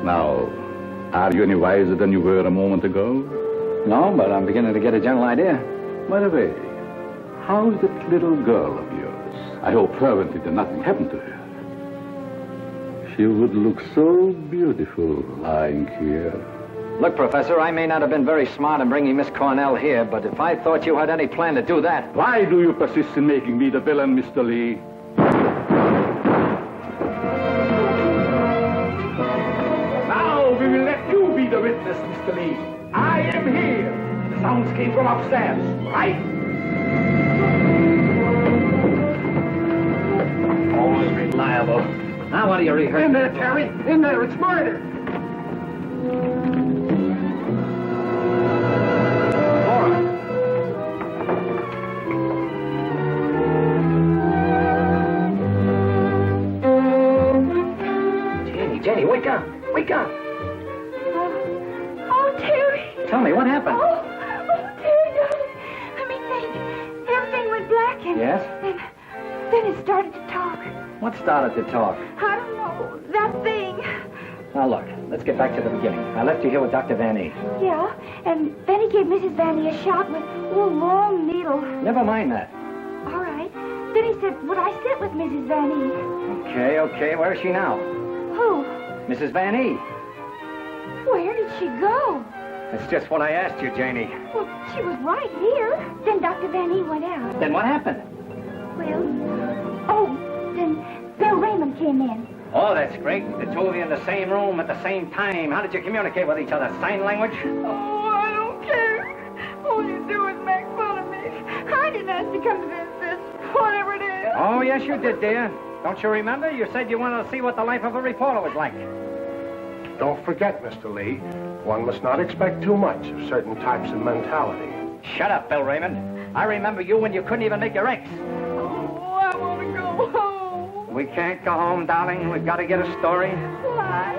Now, are you any wiser than you were a moment ago? No, but I'm beginning to get a general idea. By the way, how's that little girl of yours? I hope fervently that nothing happened to her. She would look so beautiful lying here. Look, Professor, I may not have been very smart in bringing Miss Cornell here, but if I thought you had any plan to do that... Why do you persist in making me the villain, Mr. Lee? Now we will let you be the witness, Mr. Lee. I am here. The sounds came from upstairs, right? Always reliable. Now what do you rehearse? In there, Terry. In there. It's murder. Jenny, wake up! Wake up! Oh, Terry. Tell me, what happened? Oh, Terry, darling. Let me think. Everything went black and... Yes? Then it started to talk. What started to talk? I don't know. That thing. Now, look, let's get back to the beginning. I left you here with Dr. Van E. Yeah, and then he gave Mrs. Van E a shot with a long needle. Never mind that. All right. Then he said, would I sit with Mrs. Van E? Okay. Where is she now? Who? Mrs. Van E. Where did she go? That's just what I asked you, Janie. Well, she was right here. Then Dr. Van E went out. Then what happened? Well, then Bill Raymond came in. Oh, that's great. The two of you in the same room at the same time. How did you communicate with each other? Sign language? Oh, I don't care. All you do is make fun of me. I didn't ask to come to this, whatever it is. Oh, yes, you did, dear. Don't you remember? You said you wanted to see what the life of a reporter was like. Don't forget, Mr. Lee, one must not expect too much of certain types of mentality. Shut up, Bill Raymond. I remember you when you couldn't even make your X. Oh, I want to go home. We can't go home, darling. We've got to get a story. Why?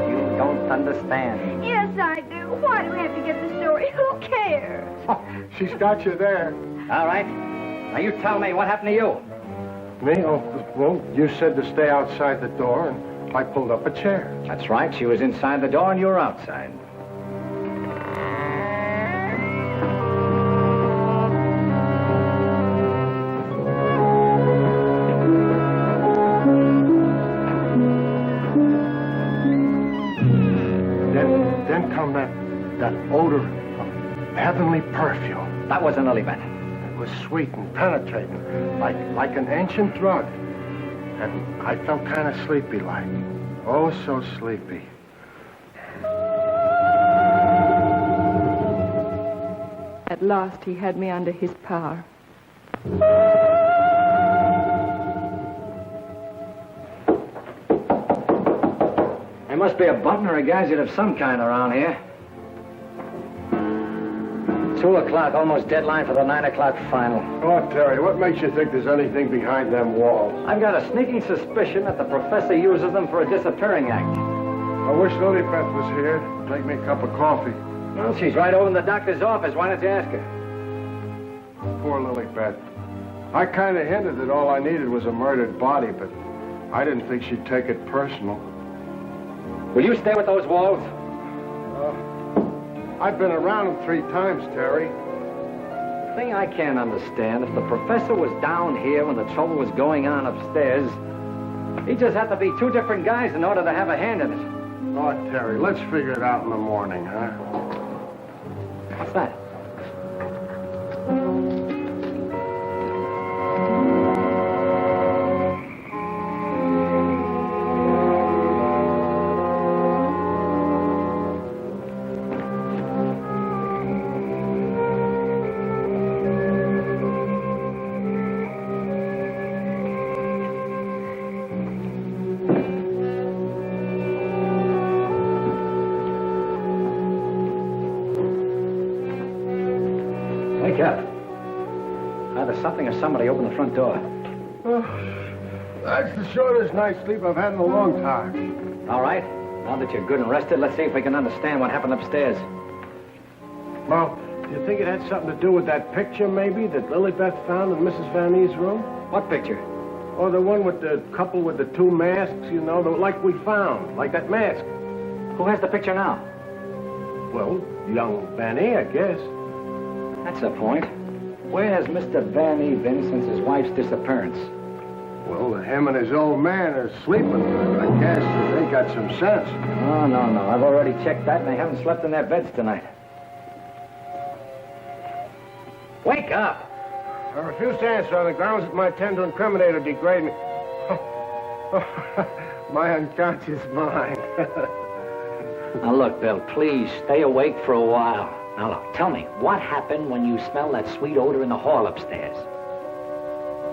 You don't understand. Yes, I do. Why do we have to get the story? Who cares? Oh, she's got you there. All right. Now, you tell me, what happened to you? Me? Oh, well, you said to stay outside the door, and I pulled up a chair. That's right. She was inside the door, and you were outside. Then come that odor of heavenly perfume. That was an lily pad. It was sweet and penetrating, like an ancient drug. And I felt kind of sleepy-like. Oh, so sleepy. At last, he had me under his power. There must be a button or a gadget of some kind around here. 2 o'clock, almost deadline for the 9 o'clock final. Oh, Terry, what makes you think there's anything behind them walls? I've got a sneaking suspicion that the professor uses them for a disappearing act. I wish Lilybeth was here to make me a cup of coffee. Well, she's right over in the doctor's office. Why don't you ask her? Poor Lilybeth. I kind of hinted that all I needed was a murdered body, but I didn't think she'd take it personal. Will you stay with those walls? I've been around them 3 times, Terry. The thing I can't understand, if the professor was down here when the trouble was going on upstairs, he just had to be 2 different guys in order to have a hand in it. Oh, Terry, let's figure it out in the morning, huh? What's that? Wake up. Either something or somebody opened the front door. Oh, that's the shortest night's sleep I've had in a long time. All right. Now that you're good and rested, let's see if we can understand what happened upstairs. Well, do you think it had something to do with that picture, maybe, that Lilybeth found in Mrs. Van E's room? What picture? Oh, the one with the couple with the 2 masks, you know, like we found, like that mask. Who has the picture now? Well, young Van E, I guess. That's the point. Where has Mr. Van E been since his wife's disappearance? Well, him and his old man are sleeping. I guess they got some sense. Oh, no. I've already checked that, and they haven't slept in their beds tonight. Wake up! I refuse to answer on the grounds that might tend to incriminate or degrade me. My unconscious mind. Now, look, Bill, please stay awake for a while. Now, look, tell me, what happened when you smelled that sweet odor in the hall upstairs?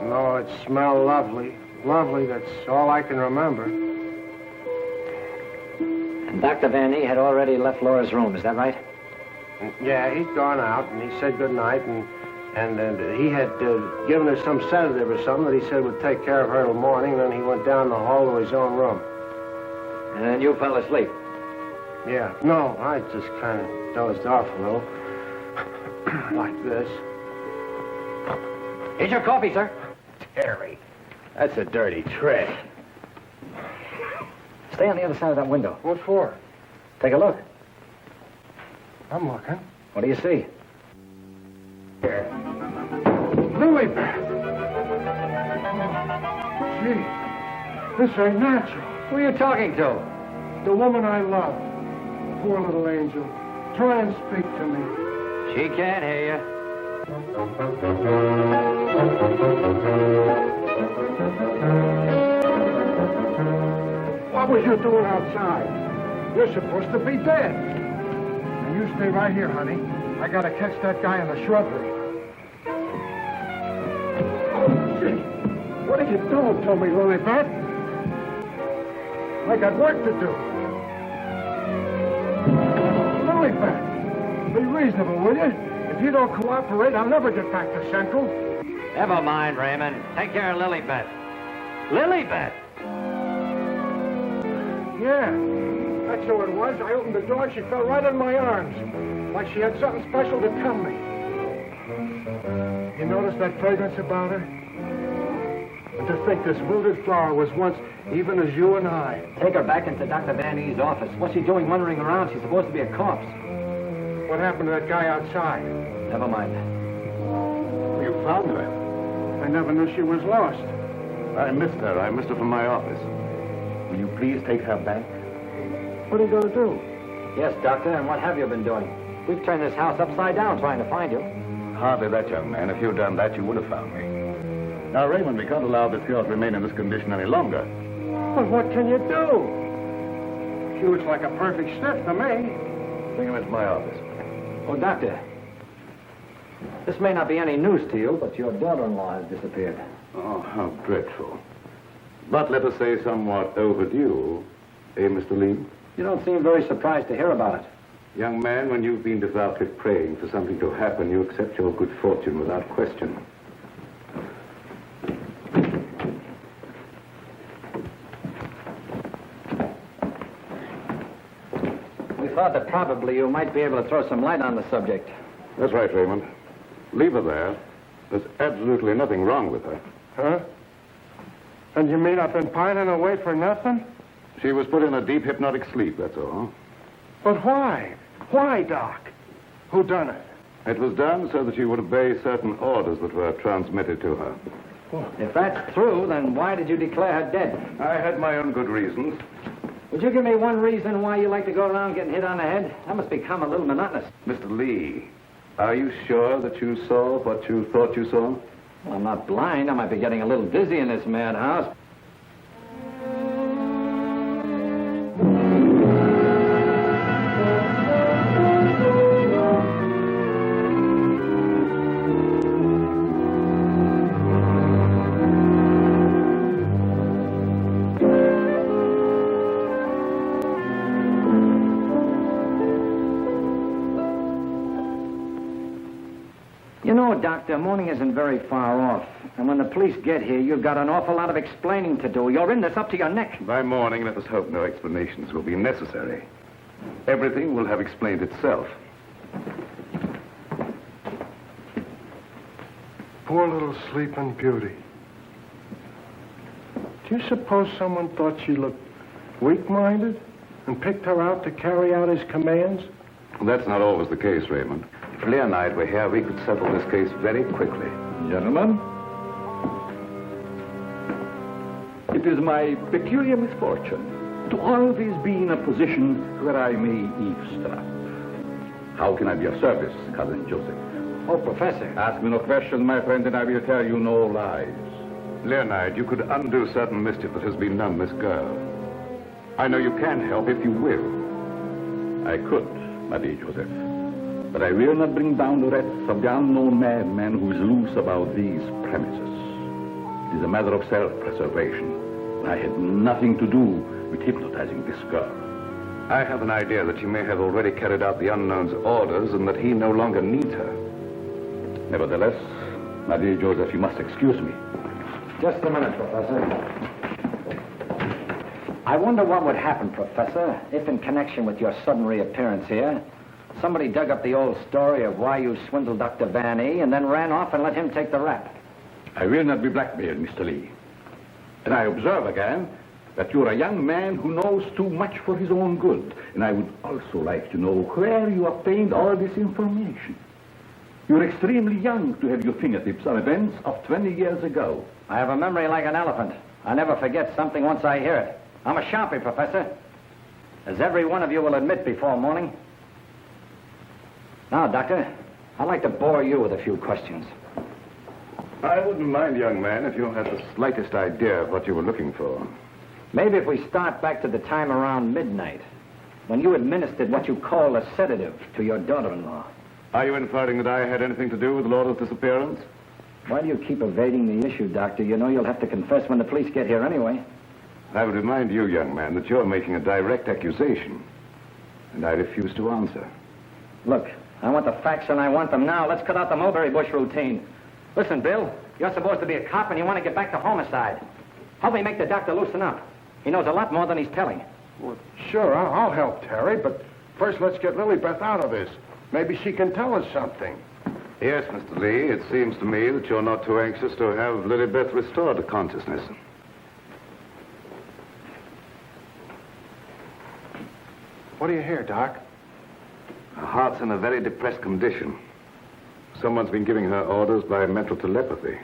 No, it smelled lovely. Lovely, that's all I can remember. And Dr. Van E had already left Laura's room, is that right? Yeah, he'd gone out, and he said goodnight, and he had given her some sedative or something that he said would take care of her till morning, then he went down the hall to his own room. And then you fell asleep? Yeah, no, I just kind of dozed off a little. Like this. Here's your coffee, sir. Terry, that's a dirty trick. Stay on the other side of that window. What for? Take a look. I'm looking. What do you see? Lily Beth! Gee, this ain't natural. Who are you talking to? The woman I love. Poor little angel. Try and speak to me. She can't hear you. What was you doing outside? You're supposed to be dead. Now you stay right here, honey. I gotta catch that guy in the shrubbery. Gee, what are you doing to me, Lilybeth? I got work to do. Lilybeth, be reasonable, will you? If you don't cooperate, I'll never get back to Central. Never mind, Raymond. Take care of Lilybeth. Lilybeth! Yeah, that's who it was. I opened the door and she fell right in my arms. Like she had something special to tell me. You notice that fragrance about her? And to think this wilted flower was once even as you and I. Take her back into Dr. Van E's office. What's she doing wandering around? She's supposed to be a corpse. What happened to that guy outside? Never mind. You found her. I never knew she was lost. I missed her. I missed her from my office. Will you please take her back? What are you going to do? Yes, Doctor, and what have you been doing? We've turned this house upside down trying to find you. Hardly that, young man. If you'd done that, you would have found me. Now, Raymond, we can't allow this girl to remain in this condition any longer. Well, what can you do? She looks like a perfect stiff to me. Bring him into my office. Oh, Doctor, this may not be any news to you, but your daughter-in-law has disappeared. Oh, how dreadful. But let us say somewhat overdue, eh, Mr. Lee? You don't seem very surprised to hear about it. Young man, when you've been devoutly praying for something to happen, you accept your good fortune without question. We thought that probably you might be able to throw some light on the subject. That's right, Raymond. Leave her there. There's absolutely nothing wrong with her. Huh? And you mean I've been pining away for nothing? She was put in a deep hypnotic sleep, that's all. But why? Why, Doc? Who done it? It was done so that she would obey certain orders that were transmitted to her. If that's true, then why did you declare her dead? I had my own good reasons. Would you give me one reason why you like to go around getting hit on the head? That must become a little monotonous. Mr. Lee, are you sure that you saw what you thought you saw? Well, I'm not blind. I might be getting a little dizzy in this madhouse. You know, Doctor, morning isn't very far off. And when the police get here, you've got an awful lot of explaining to do. You're in this up to your neck. By morning, let us hope no explanations will be necessary. Everything will have explained itself. Poor little sleeping beauty. Do you suppose someone thought she looked weak-minded and picked her out to carry out his commands? That's not always the case, Raymond. If Leah and I were here, we could settle this case very quickly. Gentlemen, it is my peculiar misfortune to always be in a position where I may eavesdrop. How can I be of service, Cousin Joseph? Oh, Professor. Ask me no questions, my friend, and I will tell you no lies. Leonard, you could undo certain mischief that has been done this girl. I know you can help if you will. I could, my dear Joseph. But I will not bring down the wrath of the unknown madman who is loose about these premises. It is a matter of self-preservation. I had nothing to do with hypnotizing this girl. I have an idea that you may have already carried out the unknown's orders and that he no longer needs her. Nevertheless, my dear Joseph, you must excuse me. Just a minute, Professor. I wonder what would happen, Professor, if in connection with your sudden reappearance here, somebody dug up the old story of why you swindled Dr. Van E and then ran off and let him take the rap. I will not be blackmailed, Mr. Lee. And I observe again that you're a young man who knows too much for his own good. And I would also like to know where you obtained all this information. You're extremely young to have your fingertips on events of 20 years ago. I have a memory like an elephant. I never forget something once I hear it. I'm a Sharpie, Professor. As every one of you will admit before morning. Now, Doctor, I'd like to bore you with a few questions. I wouldn't mind, young man, if you had the slightest idea of what you were looking for. Maybe if we start back to the time around midnight, when you administered what you call a sedative to your daughter-in-law. Are you inferring that I had anything to do with Laura's disappearance? Why do you keep evading the issue, Doctor? You know you'll have to confess when the police get here anyway. I would remind you, young man, that you're making a direct accusation, and I refuse to answer. Look, I want the facts and I want them now. Let's cut out the mulberry bush routine. Listen, Bill, you're supposed to be a cop and you want to get back to homicide. Help me make the doctor loosen up. He knows a lot more than he's telling. Well, sure, I'll help Terry, but first let's get Lilybeth out of this. Maybe she can tell us something. Yes, Mr. Lee, it seems to me that you're not too anxious to have Lilybeth restored to consciousness. What do you hear, Doc? Her heart's in a very depressed condition. Someone's been giving her orders by mental telepathy.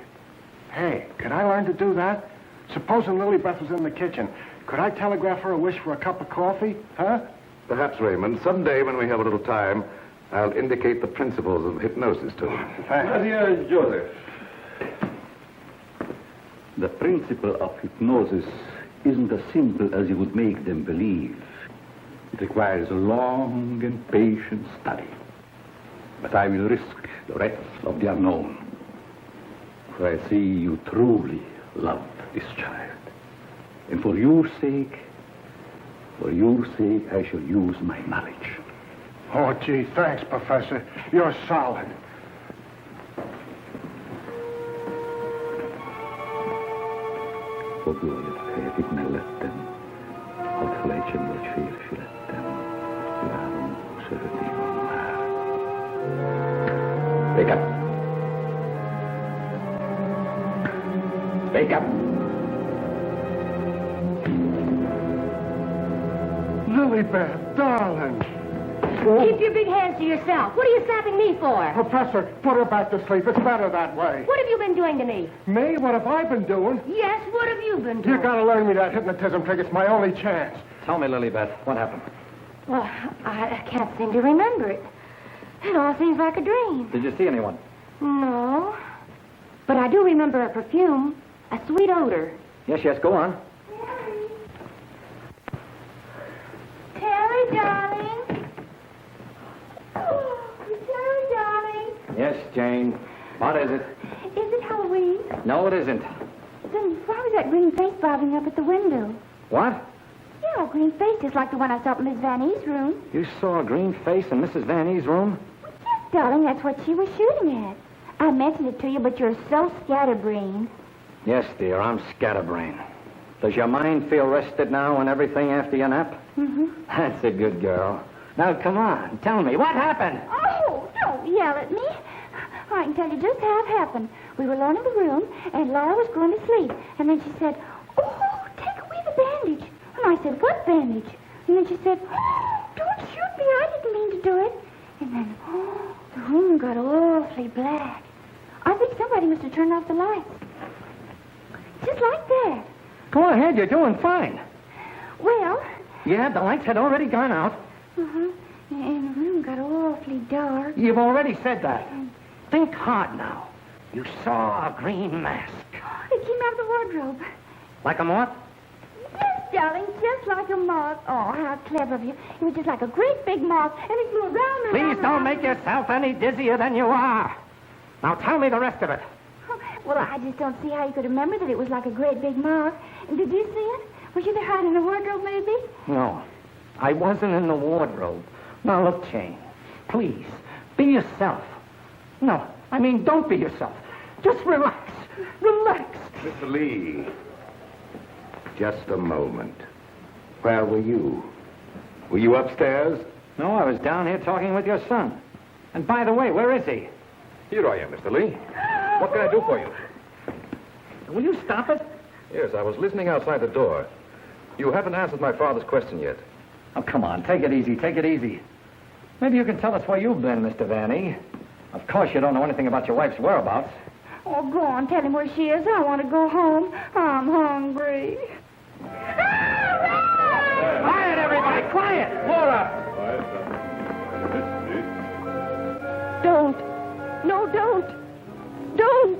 Hey, could I learn to do that? Supposing Lilybeth was in the kitchen. Could I telegraph her a wish for a cup of coffee? Huh? Perhaps, Raymond, someday when we have a little time, I'll indicate the principles of hypnosis to her. My dear Joseph, the principle of hypnosis isn't as simple as you would make them believe. It requires a long and patient study. But I will risk the rest of the unknown. For I see you truly love this child. And for your sake, I shall use my knowledge. Oh, gee, thanks, Professor. You're solid. Wake up. Wake up. Lilybeth, darling. Keep your big hands to yourself. What are you slapping me for? Professor, put her back to sleep. It's better that way. What have you been doing to me? Me? What have I been doing? Yes, what have you been doing? You gotta learn me that hypnotism trick. It's my only chance. Tell me, Lilybeth, what happened? Well, I can't seem to remember it. It all seems like a dream. Did you see anyone? No. But I do remember a perfume, a sweet odor. Yes, go on. Terry, darling. Oh, Terry, darling. Yes, Jane. What is it? Is it Halloween? No, it isn't. Then why was that green face bobbing up at the window? What? Yeah, a green face just like the one I saw in Miss Van E's room. You saw a green face in Mrs. Van E's room? Yes, darling, that's what she was shooting at. I mentioned it to you, but you're so scatterbrained. Yes, dear, I'm scatterbrained. Does your mind feel rested now and everything after your nap? Mm-hmm. That's a good girl. Now, come on, tell me, what happened? Oh, don't yell at me. I can tell you just how it happened. We were alone in the room, and Laura was going to sleep. And then she said, oh, take away the bandage. And I said, what bandage? And then she said, oh, don't shoot me. I didn't mean to do it. And then, oh, the room got awfully black. I think somebody must have turned off the lights. Just like that. Go ahead, you're doing fine. Well... Yeah, the lights had already gone out. Uh-huh. And the room got awfully dark. You've already said that. Think hard now. You saw a green mask. It came out of the wardrobe. Like a moth? Yes, darling, just like a moth. Oh, how clever of you. It was just like a great big moth, and it flew around and Please around. don't make yourself any dizzier than you are. Now tell me the rest of it. Well, I just don't see how you could remember that it was like a great big moth. And did you see it? Was you there hiding in the wardrobe, maybe? No, I wasn't in the wardrobe. Now, look, Jane, please, be yourself. No, I mean, don't be yourself. Just relax. Relax. Mr. Lee, just a moment. Where were you? Were you upstairs? No, I was down here talking with your son. And by the way, where is he? Here I am, Mr. Lee. What can I do for you? Will you stop it? Yes, I was listening outside the door. You haven't answered my father's question yet. Oh, come on, take it easy, take it easy. Maybe you can tell us where you've been, Mr. Vanny. Of course you don't know anything about your wife's whereabouts. Oh, go on, tell him where she is. I want to go home. I'm hungry. Quiet, everybody, quiet! Laura! Don't. No, don't. Don't.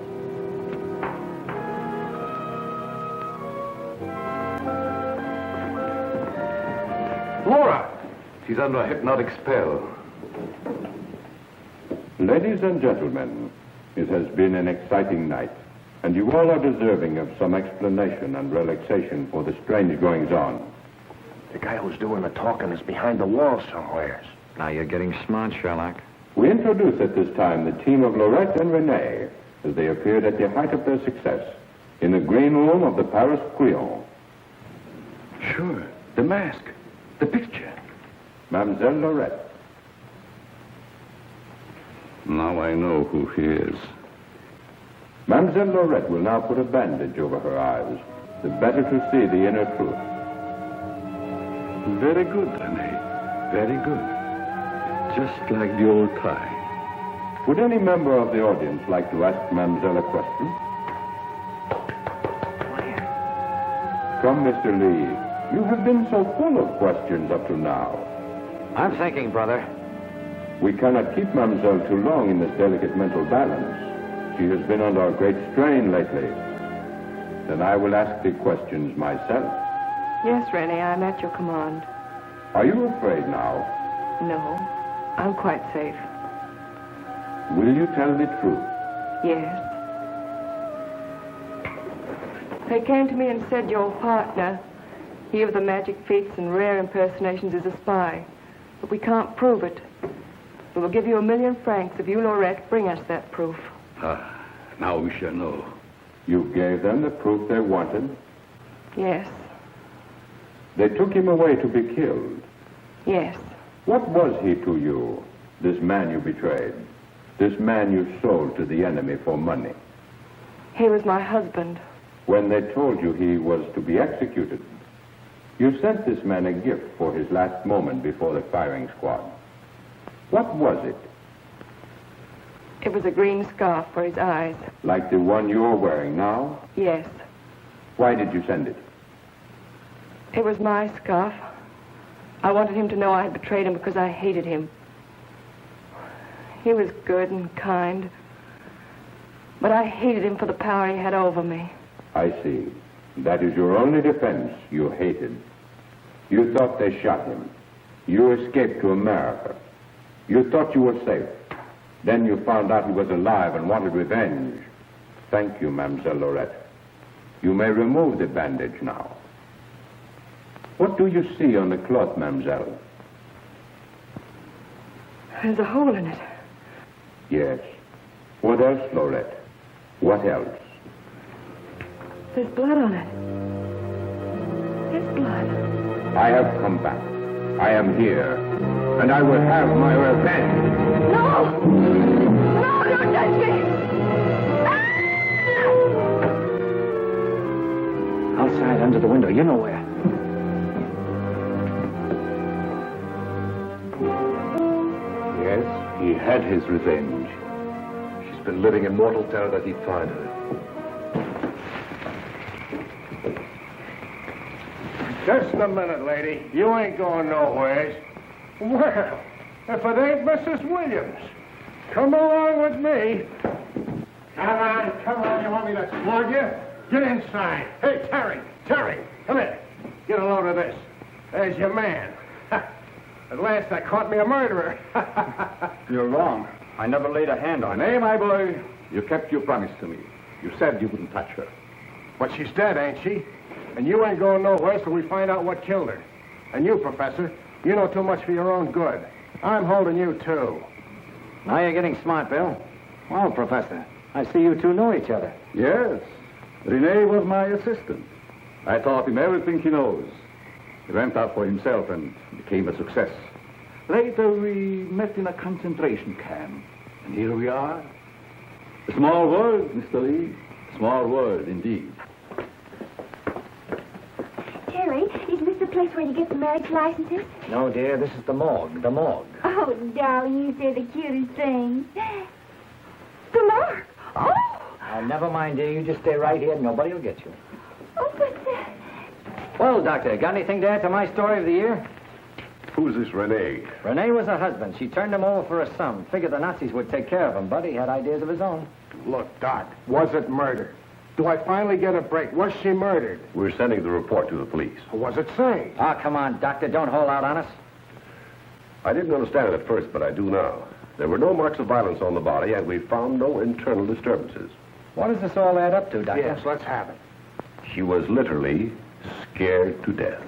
Laura! She's under a hypnotic spell. Ladies and gentlemen, it has been an exciting night, and you all are deserving of some explanation and relaxation for the strange goings-on. The guy who's doing the talking is behind the wall somewhere. Now you're getting smart, Sherlock. We introduce at this time the team of Lorette and Renee as they appeared at the height of their success in the green room of the Paris Crillon. Sure, the mask, the picture. Mademoiselle Lorette. Now I know who he is. Mademoiselle Lorette will now put a bandage over her eyes, the better to see the inner truth. Very good, Renee. Very good. Just like the old time. Would any member of the audience like to ask Mademoiselle a question? Come, Mr. Lee. You have been so full of questions up to now. I'm thinking, brother. We cannot keep Mademoiselle too long in this delicate mental balance. She has been under a great strain lately. Then I will ask the questions myself. Yes, Renee, I'm at your command. Are you afraid now? No, I'm quite safe. Will you tell the truth? Yes. They came to me and said your partner, he of the magic feats and rare impersonations, is a spy. But we can't prove it. We will give you 1,000,000 francs if you, Lorette, bring us that proof. Now we shall know. You gave them the proof they wanted? Yes. They took him away to be killed? Yes. What was he to you, this man you betrayed? This man you sold to the enemy for money? He was my husband. When they told you he was to be executed, you sent this man a gift for his last moment before the firing squad. What was it? It was a green scarf for his eyes. Like the one you're wearing now? Yes. Why did you send it? It was my scarf. I wanted him to know I had betrayed him because I hated him. He was good and kind, but I hated him for the power he had over me. I see. That is your only defense. You hated. You thought they shot him. You escaped to America. You thought you were safe. Then you found out he was alive and wanted revenge. Thank you, Mademoiselle Lorette. You may remove the bandage now. What do you see on the cloth, Mademoiselle? There's a hole in it. Yes. What else, Lorette? What else? There's blood on it. There's blood. I have come back. I am here. And I will have my revenge. No! No, don't touch me! Outside, under the window, you know where. Yes, he had his revenge. She's been living in mortal terror that he'd find her. Just a minute, lady. You ain't going nowhere. Well, if it ain't Mrs. Williams, come along with me. Come on, come on. You want me to flog you? Get inside. Hey, Terry, come here. Get a load of this. There's your man. At last I caught me a murderer. You're wrong. I never laid a hand on her. Nay, my boy, you kept your promise to me. You said you wouldn't touch her. But she's dead, ain't she? And you ain't going nowhere till we find out what killed her. And you, Professor, you know too much for your own good. I'm holding you, too. Now you're getting smart, Bill. Well, Professor, I see you two know each other. Yes. Renee was my assistant. I taught him everything he knows. He went out for himself and became a success. Later, we met in a concentration camp. And here we are. A small world, Mr. Lee. A small world, indeed. Mary, isn't this the place where you get the marriage licenses? No, dear, this is the morgue, the morgue. Oh, darling, you say the cutest things. The morgue? Oh! Oh, never mind, dear. You just stay right here. Nobody will get you. Oh, but... Well, Doctor, got anything to add to my story of the year? Who's this Renee? Renee was her husband. She turned him over for a sum. Figured the Nazis would take care of him, but he had ideas of his own. Look, Doc, was it murder? Do I finally get a break? Was she murdered? We're sending the report to the police. What does it say? Oh, come on, Doctor. Don't hold out on us. I didn't understand it at first, but I do now. There were no marks of violence on the body, and we found no internal disturbances. What does this all add up to, Doctor? Yes, let's have it. She was literally scared to death.